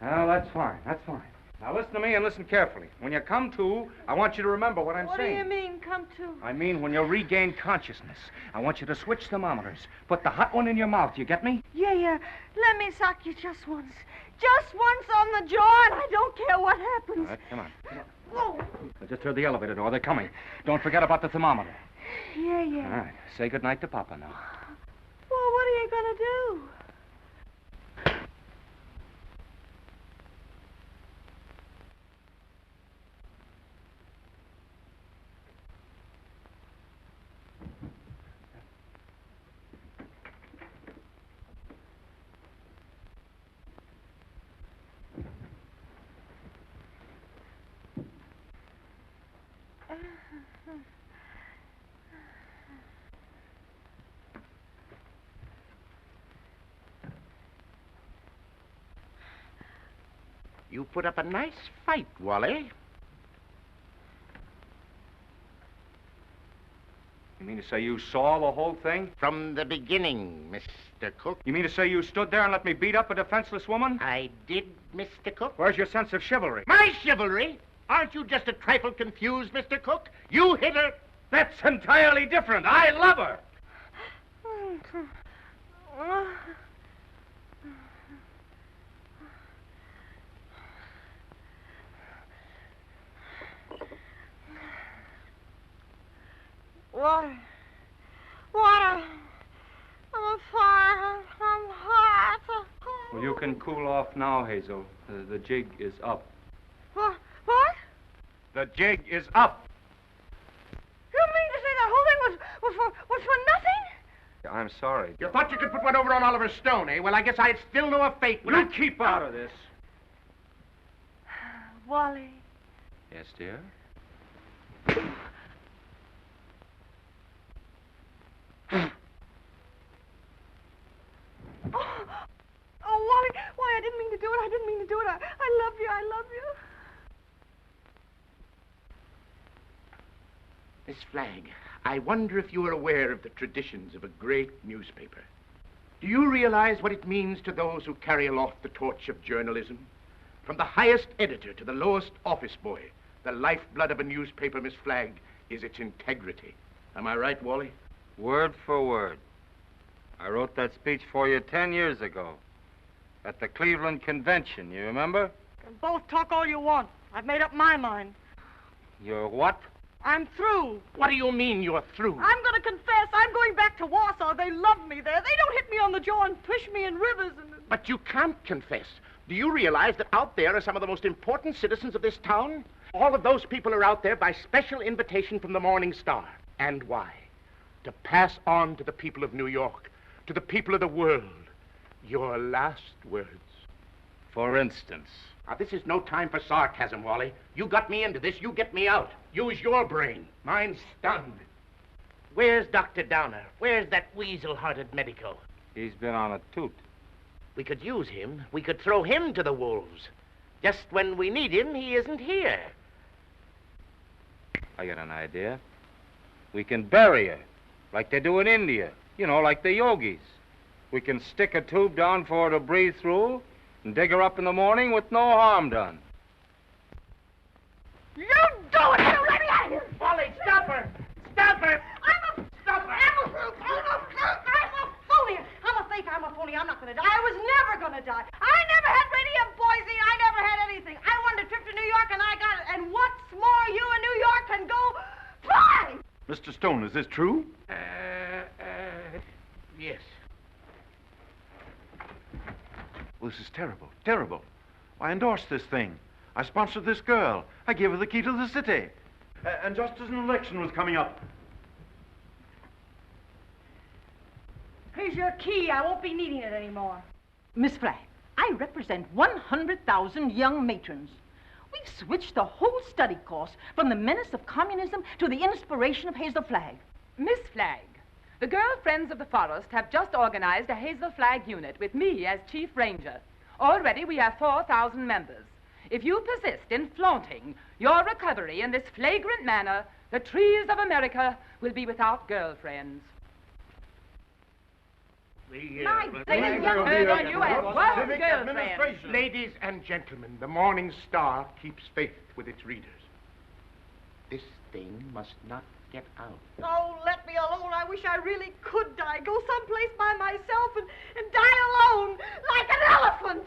Well, that's fine. That's fine. Now listen to me and listen carefully. When you come to, I want you to remember what I'm saying. What do you mean, come to? I mean when you regain consciousness. I want you to switch thermometers. Put the hot one in your mouth. You get me? Yeah. Let me sock you just once. Just once on the jaw, and I don't care what happens. All right, come on. Whoa. I just heard the elevator door. They're coming. Don't forget about the thermometer. Yeah. All right. Say goodnight to Papa now. Well, what are you going to do? You put up a nice fight, Wally. You mean to say you saw the whole thing? From the beginning, Mr. Cook. You mean to say you stood there and let me beat up a defenseless woman? I did, Mr. Cook. Where's your sense of chivalry? My chivalry? Aren't you just a trifle confused, Mr. Cook? You hit her. That's entirely different. I love her. Water. I'm on fire. I'm hot. Well, you can cool off now, Hazel. The jig is up. What? The jig is up. You mean to say the whole thing was for nothing? I'm sorry. You thought you could put one over on Oliver Stone, eh? Well, I guess I'd still know a fake. You keep out of this. Wally. Yes, dear? Oh, Wally, I didn't mean to do it. I didn't mean to do it. I love you. I love you. Miss Flagg, I wonder if you are aware of the traditions of a great newspaper. Do you realize what it means to those who carry aloft the torch of journalism? From the highest editor to the lowest office boy, the lifeblood of a newspaper, Miss Flagg, is its integrity. Am I right, Wally? Word for word. I wrote that speech for you 10 years ago at the Cleveland Convention, you remember? You can both talk all you want. I've made up my mind. You're what? I'm through. What do you mean you're through? I'm going to confess. I'm going back to Warsaw. They love me there. They don't hit me on the jaw and push me in rivers and... But you can't confess. Do you realize that out there are some of the most important citizens of this town? All of those people are out there by special invitation from the Morning Star. And why? To pass on to the people of New York, to the people of the world, your last words. For instance? Now, this is no time for sarcasm, Wally. You got me into this, you get me out. Use your brain. Mine's stunned. Where's Dr. Downer? Where's that weasel-hearted medico? He's been on a toot. We could use him. We could throw him to the wolves. Just when we need him, he isn't here. I got an idea. We can bury her, like they do in India. You know, like the yogis. We can stick a tube down for her to breathe through and dig her up in the morning with no harm done. You do it! You let me out of here! Wally, stop her! Stop her! I'm a phony! I'm a fake, I'm a phony. I'm not going to die. I was never going to die. I never had radium poisoning. I never had anything. I wanted a trip to New York, and I got it. And what's more, you in New York can go fly! Mr. Stone, is this true? Yes. Well, this is terrible, terrible. I endorsed this thing. I sponsored this girl. I gave her the key to the city. And just as an election was coming up. Here's your key. I won't be needing it anymore. Miss Flagg, I represent 100,000 young matrons. We've switched the whole study course from the menace of communism to the inspiration of Hazel Flagg. Miss Flagg, the Girl Friends of the Forest have just organized a Hazel Flagg unit with me as Chief Ranger. Already we have 4,000 members. If you persist in flaunting your recovery in this flagrant manner, the trees of America will be without girlfriends. Ladies and gentlemen, the Morning Star keeps faith with its readers. This thing must not get out. Oh, let me alone. I wish I really could die. Go someplace by myself and die alone, like an elephant.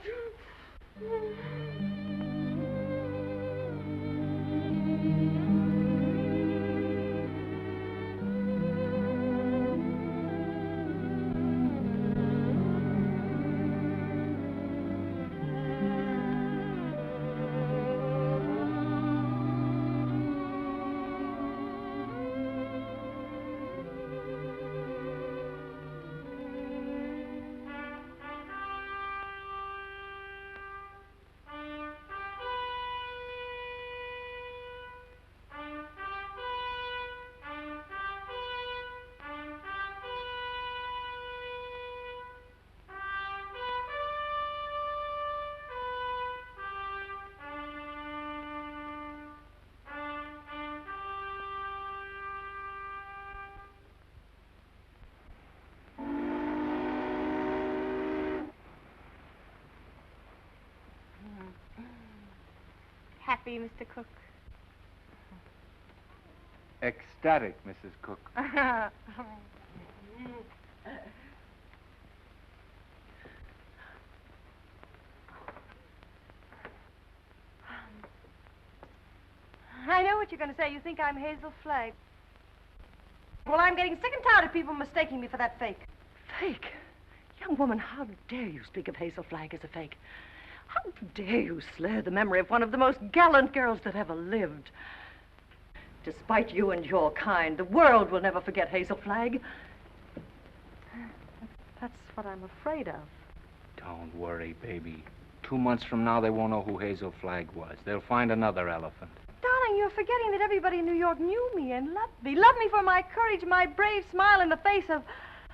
Happy, Mr. Cook? Ecstatic, Mrs. Cook. I know what you're going to say. You think I'm Hazel Flagg. Well, I'm getting sick and tired of people mistaking me for that fake. Fake? Young woman, how dare you speak of Hazel Flagg as a fake? How dare you slur the memory of one of the most gallant girls that ever lived? Despite you and your kind, the world will never forget Hazel Flagg. That's what I'm afraid of. Don't worry, baby. 2 months from now, they won't know who Hazel Flagg was. They'll find another elephant. Darling, you're forgetting that everybody in New York knew me and loved me. Loved me for my courage, my brave smile in the face of...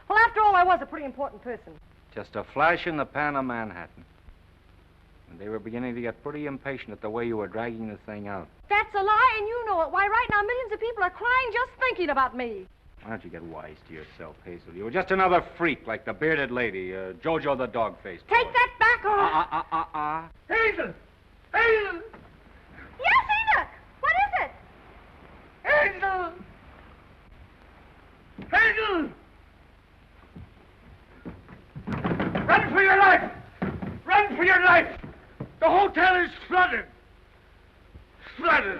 Well, after all, I was a pretty important person. Just a flash in the pan of Manhattan. And they were beginning to get pretty impatient at the way you were dragging the thing out. That's a lie, and you know it. Why, right now, millions of people are crying just thinking about me. Why don't you get wise to yourself, Hazel? You were just another freak like the bearded lady, Jojo the dog-faced boy. Take that back, or... Hazel! Hazel! Yes, Enoch! What is it? Hazel! Hazel! Run for your life! Run for your life! The hotel is flooded! Flooded!